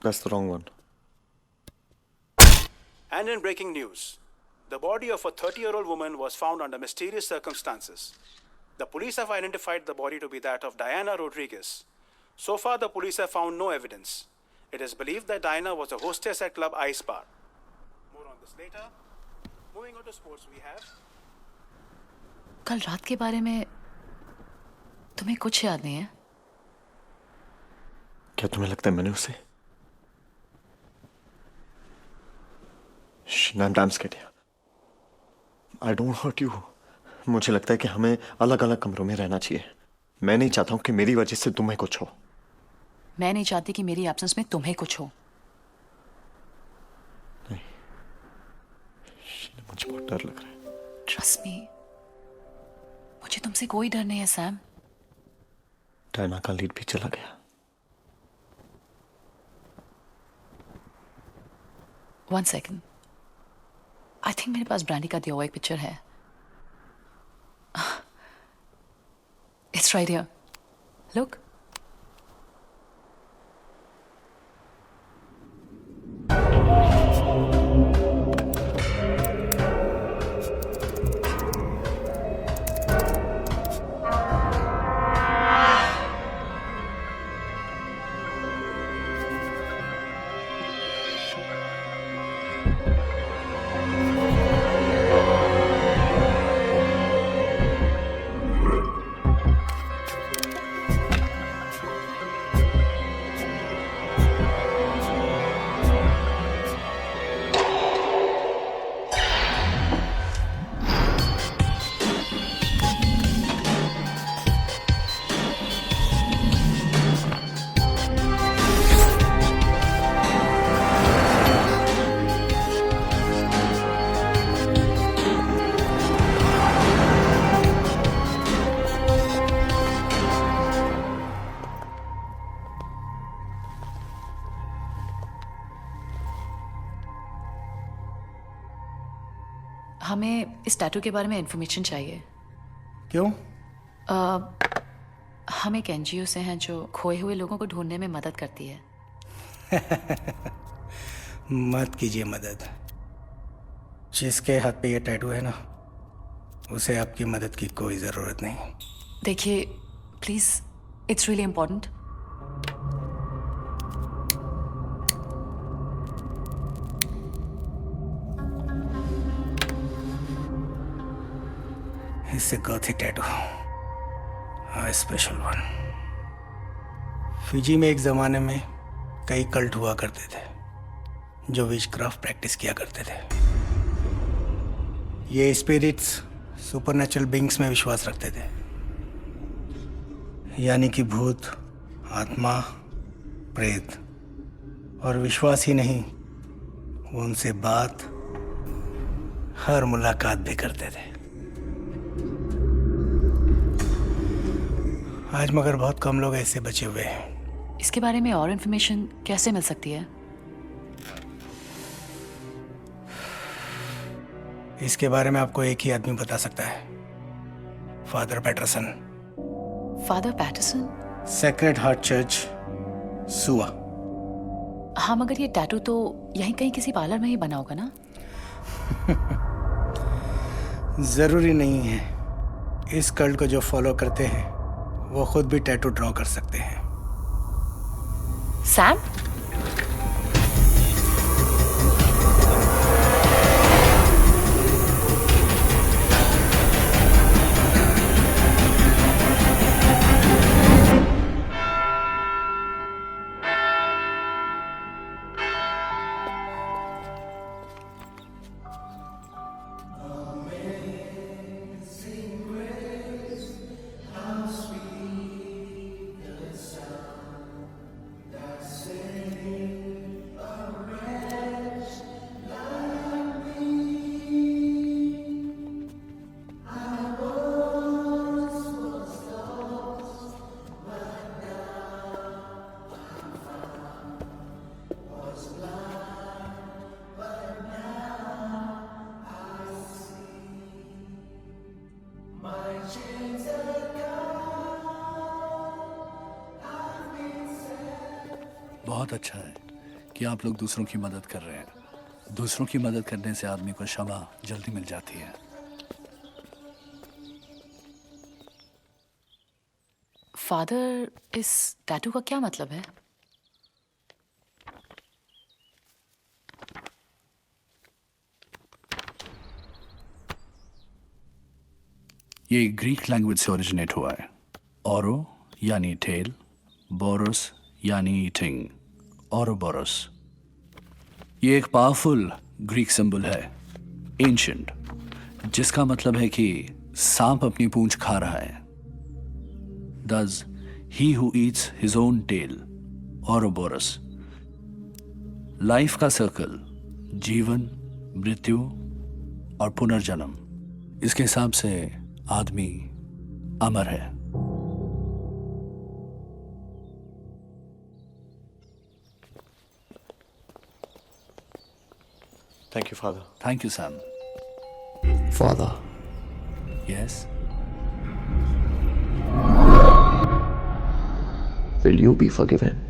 That's the wrong one. And in breaking news, the body of a 30-year-old woman was found under mysterious circumstances. The police have identified the body to be that of Diana Rodriguez. So far, the police have found no evidence. It is believed that Diana was a hostess at Club Ice Bar. More on this later. Moving on to sports, we have... कल रात के बारे में तुम्हें कुछ याद नहीं है? क्या तुम्हें लगता है मैंने उसे नाम से किया? I don't hurt you. मुझे लगता है कि हमें अलग अलग कमरों में रहना चाहिए. मैं नहीं चाहता हूं कि मेरी वजह से तुम्हें कुछ हो. मैं नहीं चाहती कि मेरी एब्सेंस में तुम्हें कुछ हो. नहीं, मुझे बहुत डर लग रहा है. Trust me. मुझे तुमसे कोई डर नहीं है सैम. डायना का लीड भी चला गया. One second. I think मेरे पास ब्रांडी का दिया हुआ एक पिक्चर है. It's right here. Look. हमें इस टैटू के बारे में इंफॉर्मेशन चाहिए. क्यों? हम एक एनजीओ से हैं जो खोए हुए लोगों को ढूंढने में मदद करती है. मत कीजिए मदद. जिसके हाथ पे ये टैटू है ना, उसे आपकी मदद की कोई ज़रूरत नहीं. देखिए please, it's really important. It's a gothic tattoo. A special one. Fiji में एक ज़माने में कई कल्ट हुआ करते थे जो विचक्राफ्ट प्रैक्टिस किया करते थे. ये स्पिरिट्स सुपरनेचुरल बीइंग्स में विश्वास रखते थे, यानी कि भूत, आत्मा, प्रेत. और विश्वास ही नहीं, वो उनसे बात, हर मुलाकात भी करते थे. आज मगर बहुत कम लोग ऐसे बचे हुए हैं. इसके बारे में और इन्फॉर्मेशन कैसे मिल सकती है? इसके बारे में आपको एक ही आदमी बता सकता है, father Patterson. Father Patterson? Sacred heart church, सुआ. हाँ, मगर ये टैटू तो यहीं कहीं किसी पार्लर में ही बना होगा ना? जरूरी नहीं है. इस कल्ट को जो फॉलो करते हैं वो खुद भी टैटू ड्रॉ कर सकते हैं. सैम? बहुत अच्छा है कि आप लोग दूसरों की मदद कर रहे हैं। दूसरों की मदद करने से आदमी को क्षमा जल्दी मिल जाती है। फादर, इस टैटू का क्या मतलब है? ये ग्रीक लैंग्वेज से ओरिजिनेट हुआ है। ओरो यानी टेल, बोरोस यानी ईटिंग, ओरोबोरोस। ये एक पावरफुल ग्रीक सिंबल है, एंशिएंट, जिसका मतलब है कि सांप अपनी पूंछ खा रहा है। Thus, he who eats his own tail, Ouroboros. Life का सर्कल, जीवन, मृत्यु और पुनर्जन्म, इसके हिसाब से आदमी अमर है। Thank you, Father. Thank you, Sam. Father. Yes? Will you be forgiven?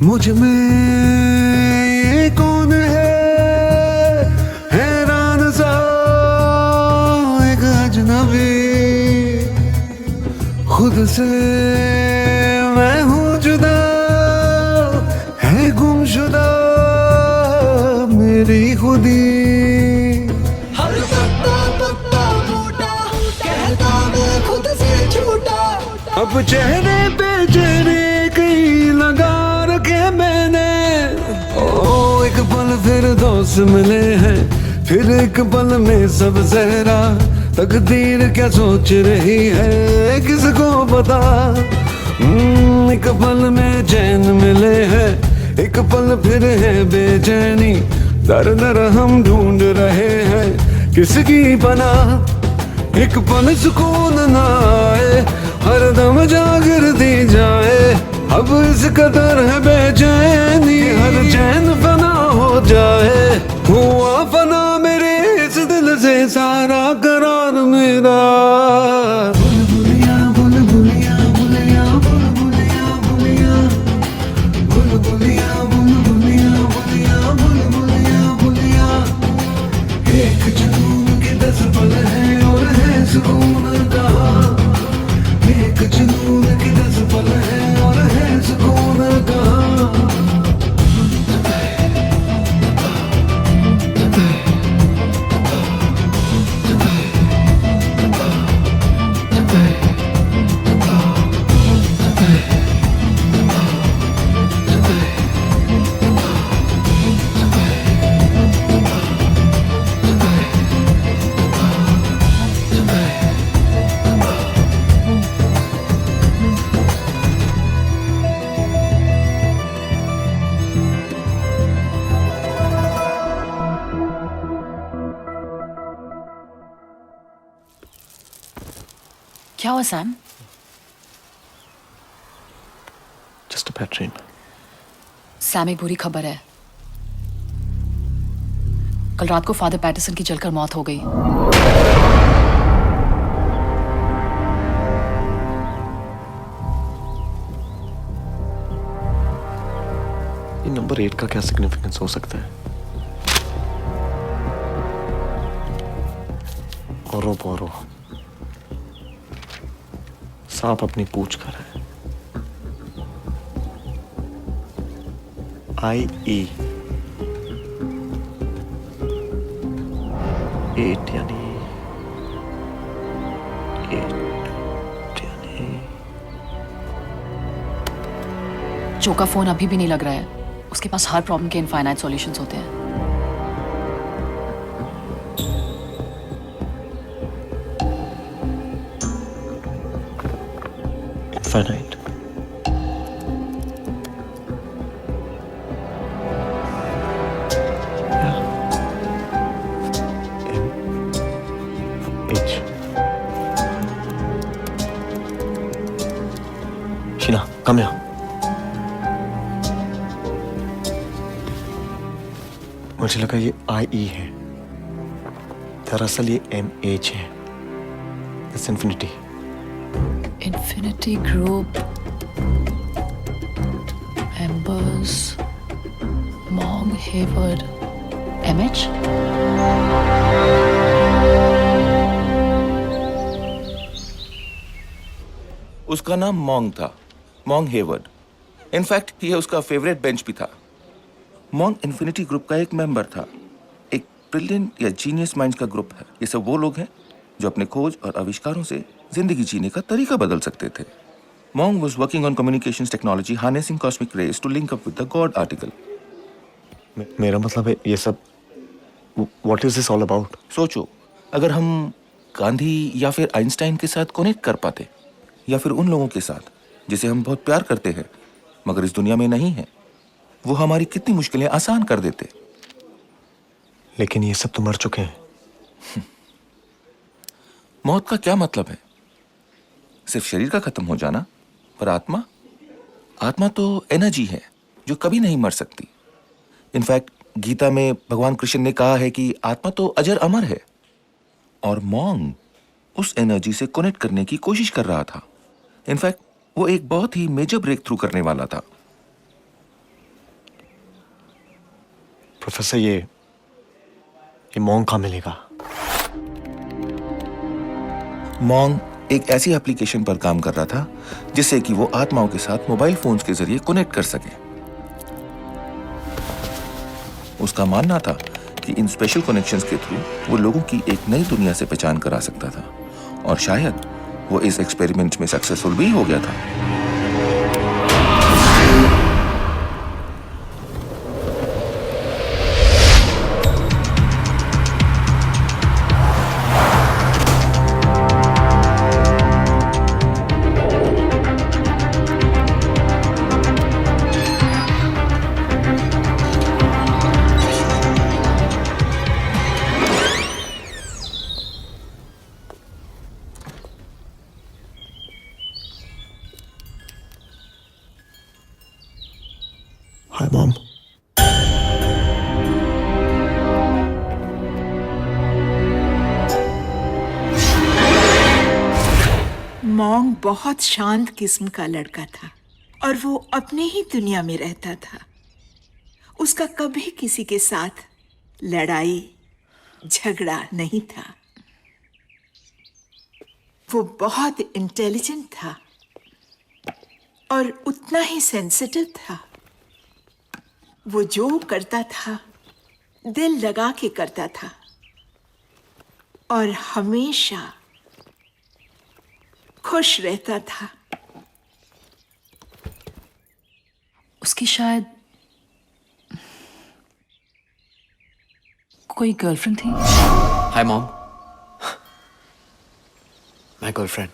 मुझ में ये कौन है हैरान सा एक अजनबी, खुद से मैं हूँ जुदा, है गुमशुदा मेरी खुदी। हर पत्ता पत्ता टूटा, कहता मैं खुद से छूटा, अब चेहरे पे चेहरे कहीं लगा रखे मैंने। ओ एक पल फिर दोस्त मिले हैं, फिर एक पल में सब जहरा, तकदीर क्या सोच रही है किसको पता। एक पल में चैन मिले हैं, एक पल फिर है बेचैनी, दर दर हम ढूंढ रहे हैं किसकी पनाह। एक पल सुकून ना आए, हर दम जागृति जाए, अब इस कदर है बेचैनी, हर चैन फना हो जाए। हुआ फना मेरे इस दिल से सारा करार मेरा। बुलबुलिया बुलबुलिया बुलिया बुलबुलिया बुलिया, बुलबुलिया बुलबुलिया बुलिया बुलबुलिया बुलिया। एक जुनून के 10 पल है और है सुकून कहाँ, एक जुनून के 10 पल है और है सुकून कहाँ। क्या हुआ Sam? Just a bad dream. Sam, एक बुरी खबर है। कल रात को फादर पैटरसन की जलकर मौत हो गई। ये नंबर 8 का क्या सिग्निफिकेंस हो सकता है? औरो बोरो, सांप अपनी पूछ कर है। IE 8 यानी 8 यानी जो का फोन अभी भी नहीं लग रहा है। उसके पास हर प्रॉब्लम के इनफाइनाइट सॉल्यूशंस होते हैं। Infinite. H. Sheena, come here. मुझे लगा ये IE है, दरअसल ये MH है। That's infinity. Infinity Group members Mong Hayward MH. उसका नाम मॉन्ग था, मॉन्ग हेवर्ड। इनफैक्ट ये उसका फेवरेट बेंच भी था। मॉन्ग इन्फिनिटी ग्रुप का एक मेंबर था। एक ब्रिलियंट या जीनियस माइंड्स का ग्रुप है। ये सब वो लोग हैं जो अपने खोज और आविष्कारों से जिंदगी जीने का तरीका बदल सकते थे। मॉन्ग was working on communications technology harnessing cosmic rays to link up with the God article. मेरा मतलब है ये सब What is this all about? सोचो, अगर हम गांधी या फिर आइंस्टाइन के साथ कनेक्ट कर पाते, या फिर उन लोगों के साथ जिसे हम बहुत प्यार करते हैं मगर इस दुनिया में नहीं है, वो हमारी कितनी मुश्किलें आसान कर देते। लेकिन ये सब तो मर चुके हैं। मौत का क्या मतलब है? सिर्फ शरीर का खत्म हो जाना। पर आत्मा? आत्मा तो एनर्जी है जो कभी नहीं मर सकती। इनफैक्ट गीता में भगवान कृष्ण ने कहा है कि आत्मा तो अजर अमर है। और मॉन्ग उस एनर्जी से कनेक्ट करने की कोशिश कर रहा था। इनफैक्ट वो एक बहुत ही मेजर ब्रेक थ्रू करने वाला था। प्रोफेसर ये मॉन्ग कहाँ मिलेगा? मॉन्ग एक ऐसी एप्लीकेशन पर काम कर रहा था जिससे कि वो आत्माओं के साथ मोबाइल फोन्स के जरिए कनेक्ट कर सके। उसका मानना था कि इन स्पेशल कनेक्शंस के थ्रू वो लोगों की एक नई दुनिया से पहचान करा सकता था। और शायद वो इस एक्सपेरिमेंट में सक्सेसफुल भी हो गया था। Hi, Mom. मॉन्ग बहुत शांत किस्म का लड़का था और वो अपने ही दुनिया में रहता था। उसका कभी किसी के साथ लड़ाई झगड़ा नहीं था। वो बहुत इंटेलिजेंट था और उतना ही सेंसिटिव था। वो जो करता था दिल लगा के करता था और हमेशा खुश रहता था। उसकी शायद कोई गर्लफ्रेंड थी। Hi, Mom. My girlfriend.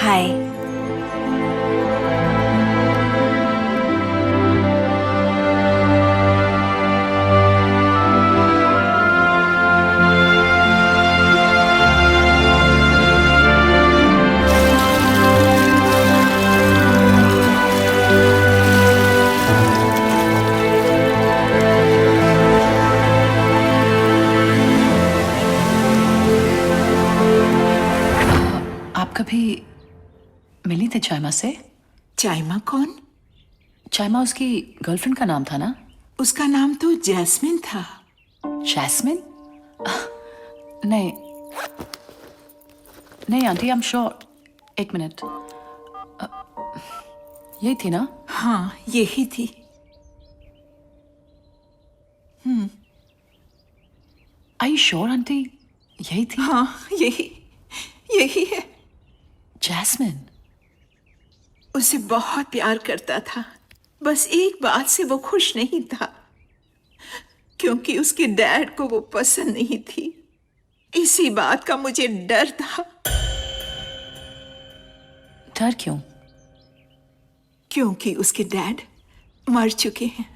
Hi. आप कभी मिली थी चाइमा से? चाइमा कौन? चाइमा उसकी गर्लफ्रेंड का नाम था ना? उसका नाम तो जैस्मिन था। जैस्मिन? नहीं नहीं आंटी, आई एम श्योर। एक मिनट, यही थी ना? हाँ, यही थी। आई श्योर आंटी, यही थी? हाँ, यही है। जैस्मिन? उसे बहुत प्यार करता था। बस एक बात से वो खुश नहीं था, क्योंकि उसके डैड को वो पसंद नहीं थी। इसी बात का मुझे डर था। डर क्यों? क्योंकि उसके डैड मर चुके हैं।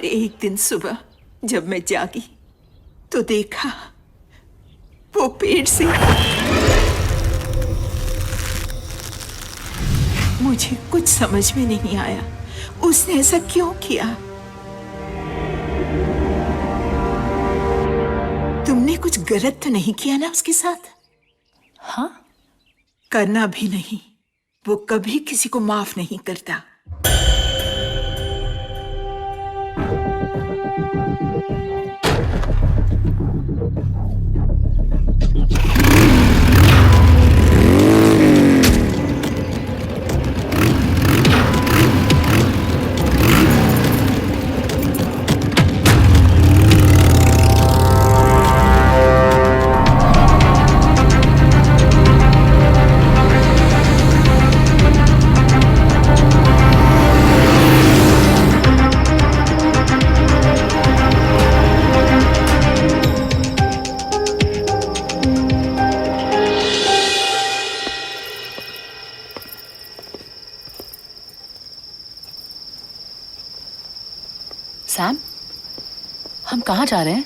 एक दिन सुबह जब मैं जागी तो देखा वो पेड़ से। मुझे कुछ समझ में नहीं आया उसने ऐसा क्यों किया। तुमने कुछ गलत तो नहीं किया ना उसके साथ? हाँ, करना भी नहीं। वो कभी किसी को माफ नहीं करता। सैम, हम कहाँ जा रहे हैं?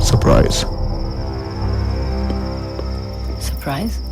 सरप्राइज। सरप्राइज?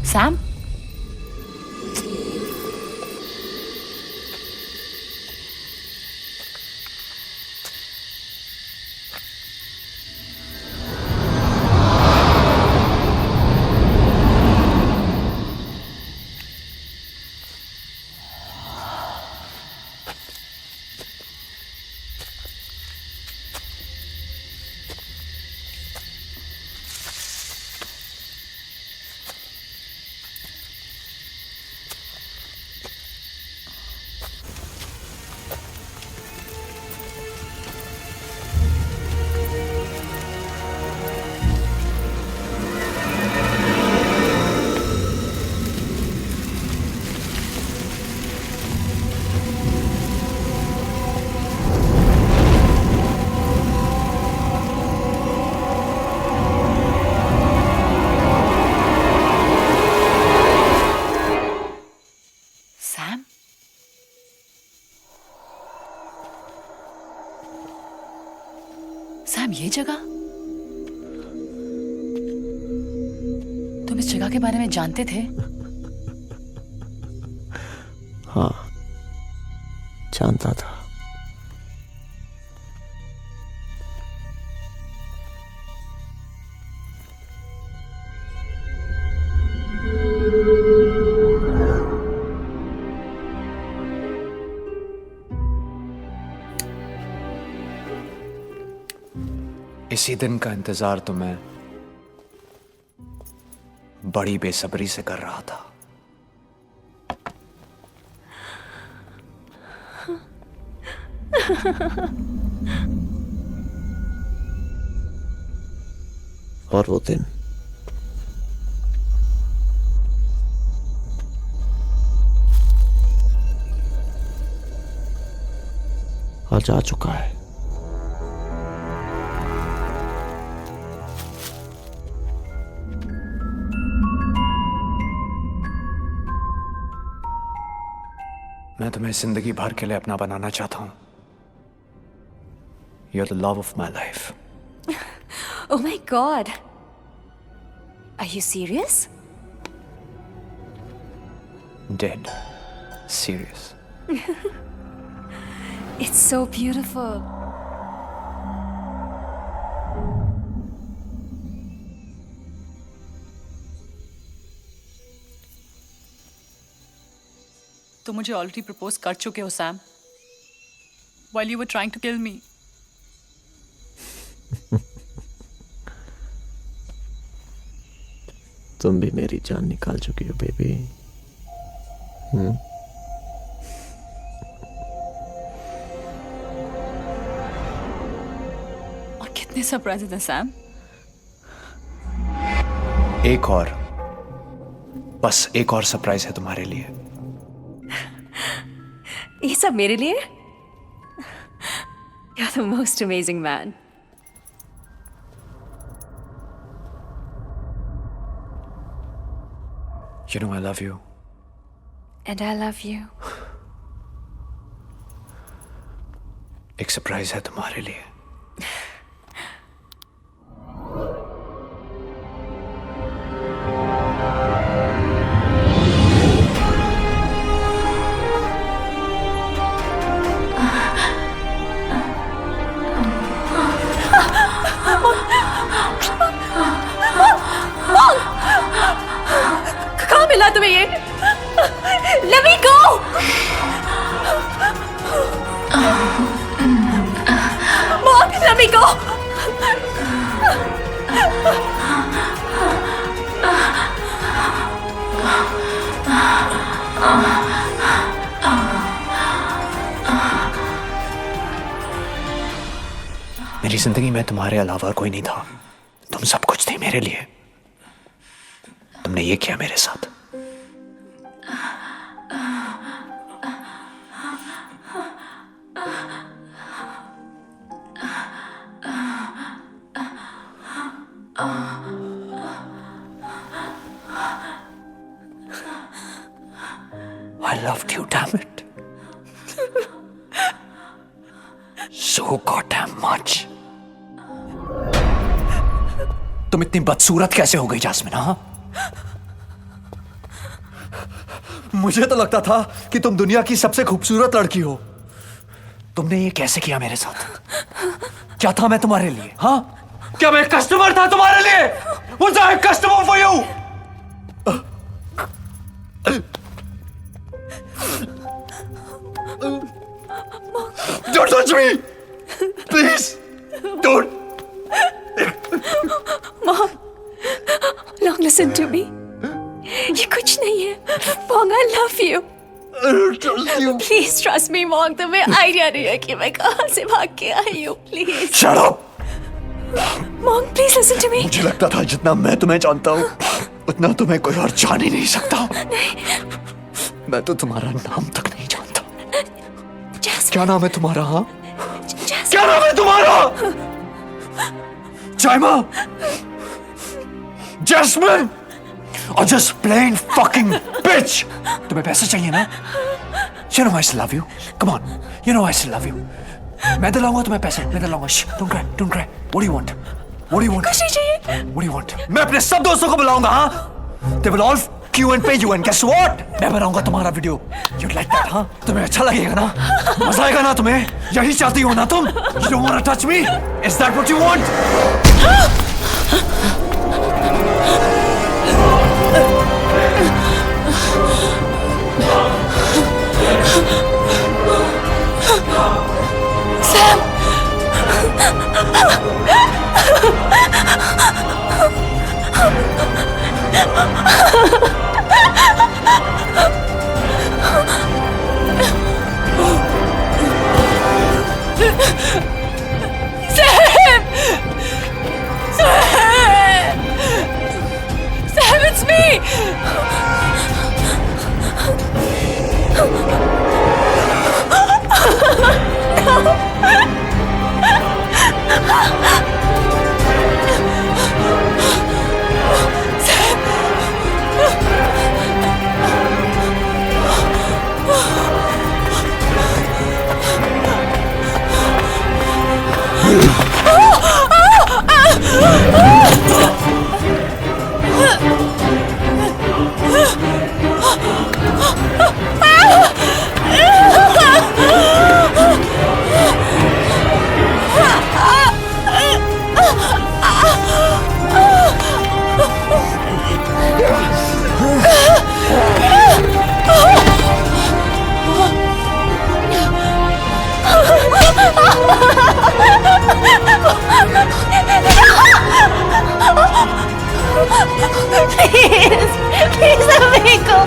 सैम, जगह? तुम इस जगह के बारे में जानते थे? हाँ, जानता था। इसी दिन का इंतजार तो मैं बड़ी बेसब्री से कर रहा था। और वो दिन आज आ चुका है। मैं तुम्हें जिंदगी भर के लिए अपना बनाना चाहता हूं। You're the love of my life. Oh my god. Are you serious? Dead. Serious. It's so beautiful. तुम मुझे ऑलरेडी प्रपोज कर चुके हो Sam, while you were trying to kill me. तुम भी मेरी जान निकाल चुकी हो बेबी। और कितने सरप्राइज थे सैम। एक और, बस एक और सरप्राइज है तुम्हारे लिए। ये सब मेरे लिए? You're the most amazing man. You know I love you. And I love you. एक सरप्राइज है तुम्हारे लिए। कहाँ मिला तुम्हें ये? Let me go! Mom, let me go! मेरी जिंदगी में तुम्हारे अलावा कोई नहीं था। तुम सब कुछ थे मेरे लिए। तुमने ये किया मेरे साथ। I loved you, damn it. So goddamn much. तुम इतनी बदसूरत कैसे हो गई जास्मिन? हाँ, मुझे तो लगता था कि तुम दुनिया की सबसे खूबसूरत लड़की हो। तुमने ये कैसे किया मेरे साथ? क्या था मैं तुम्हारे लिए? हाँ, क्या मैं कस्टमर था तुम्हारे लिए? Was I a customer for you? Don't touch me, please. Don't. Mom, Long, listen to me. ये कुछ नहीं है। Mom, I love you. I don't trust you. Please trust me, Mom. तुम्हें आइडिया नहीं है कि मैं कहाँ से भाग के आई हूँ। Please. Shut up. Mom, please listen to me. मुझे लगता था जितना मैं तुम्हें जानता हूँ उतना तुम्हें कोई और जान ही नहीं सकता। मैं तो तुम्हारा नाम तक नहीं जानता। क्या नाम है तुम्हारा? हाँ, क्या नाम है तुम्हारा? जायमा, जैस्मिन, और just plain fucking bitch. तुम्हें पैसे चाहिए ना? You know I still love you. Come on, you know I still love you. मैं दिलाऊंगा तुम्हें पैसे, मैं दिलाऊंगा। Don't cry, don't cry. What do you want? What do you want? कुछ नहीं चाहिए। What do you want? मैं अपने सब दोस्तों को बुलाऊंगा, हाँ? They will all queue and pay you and guess what? मैं बनाऊंगा तुम्हारा वीडियो। You'd like that, हाँ? तुम्हें अच्छा लगेगा ना? मजा आएगा ना तुम्हें? यही चाहती हो ना तुम? You don't want to touch me? Is that what you want? Sam! Sam, it's me! Please let me go.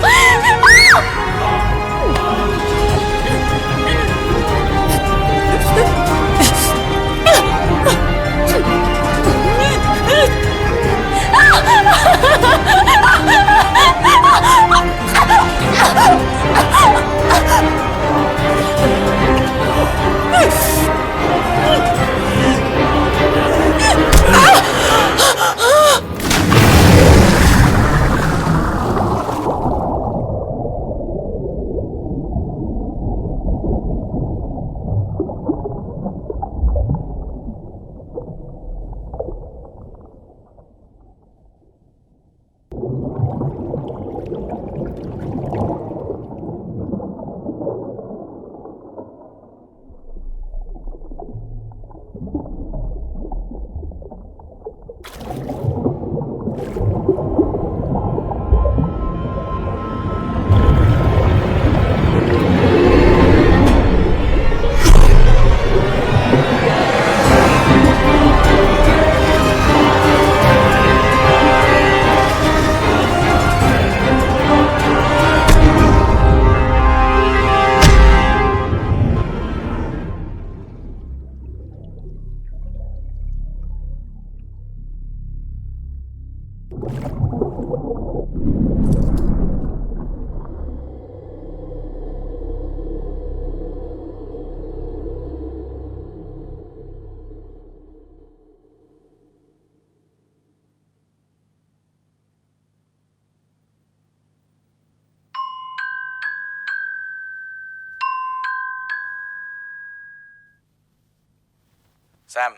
Sam,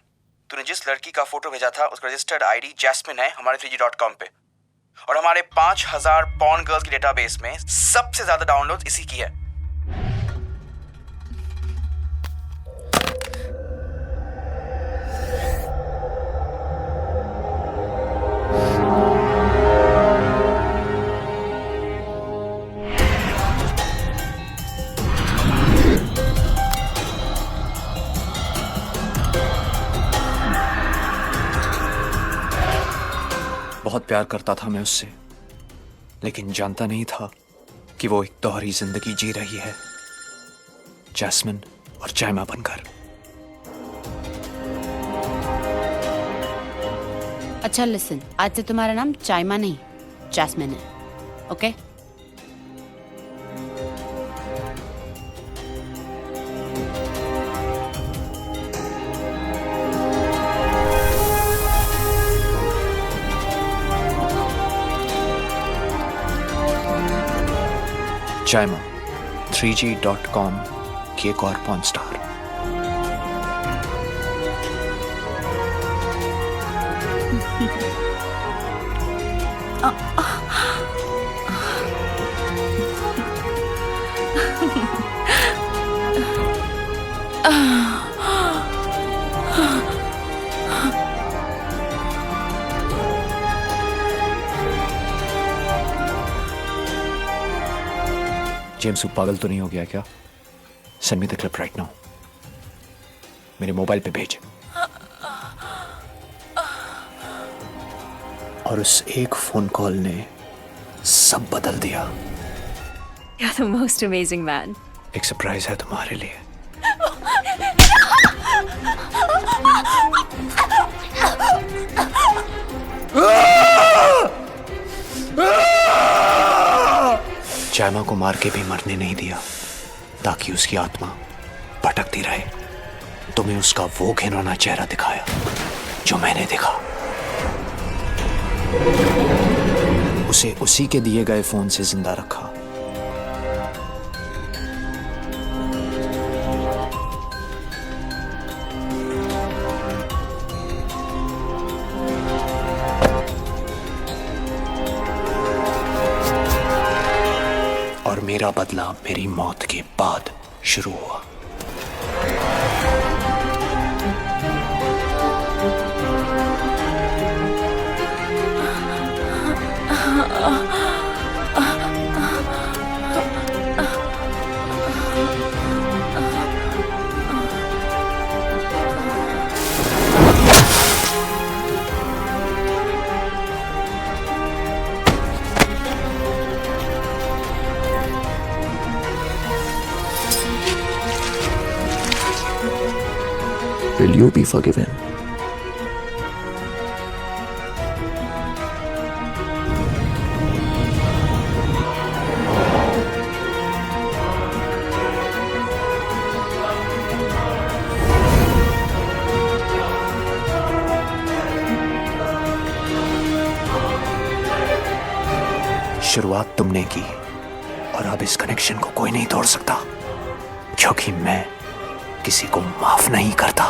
तूने जिस लड़की का फोटो भेजा था उसका रजिस्टर्ड आईडी जैस्मिन है हमारे 3G.com पे, और हमारे 5000 पॉर्न गर्ल्स की डेटाबेस में सबसे ज्यादा डाउनलोड इसी की है। बहुत प्यार करता था मैं उससे, लेकिन जानता नहीं था कि वो एक दोहरी जिंदगी जी रही है, जैस्मिन और चाइमा बनकर। अच्छा लिसन, आज से तुम्हारा नाम चाइमा नहीं जैस्मिन है, ओके? चाइमा 3G.com की एक और पॉर्न स्टार। जेम्स तू पागल तो नहीं हो गया क्या? Send me the clip right now. मेरे मोबाइल पे भेज। और उस एक फोन कॉल ने सब बदल दिया। You're the most amazing man. एक सरप्राइज है तुम्हारे लिए। जैमा को मार के भी मरने नहीं दिया ताकि उसकी आत्मा भटकती रहे। तुम्हें उसका वो घिनौना चेहरा दिखाया जो मैंने देखा। उसे उसी के दिए गए फोन से जिंदा रखा। और मेरा बदला मेरी मौत के बाद शुरू हुआ। Will you be forgiven? शुरुआत तुमने की और अब इस कनेक्शन को कोई नहीं तोड़ सकता, क्योंकि मैं किसी को माफ नहीं करता।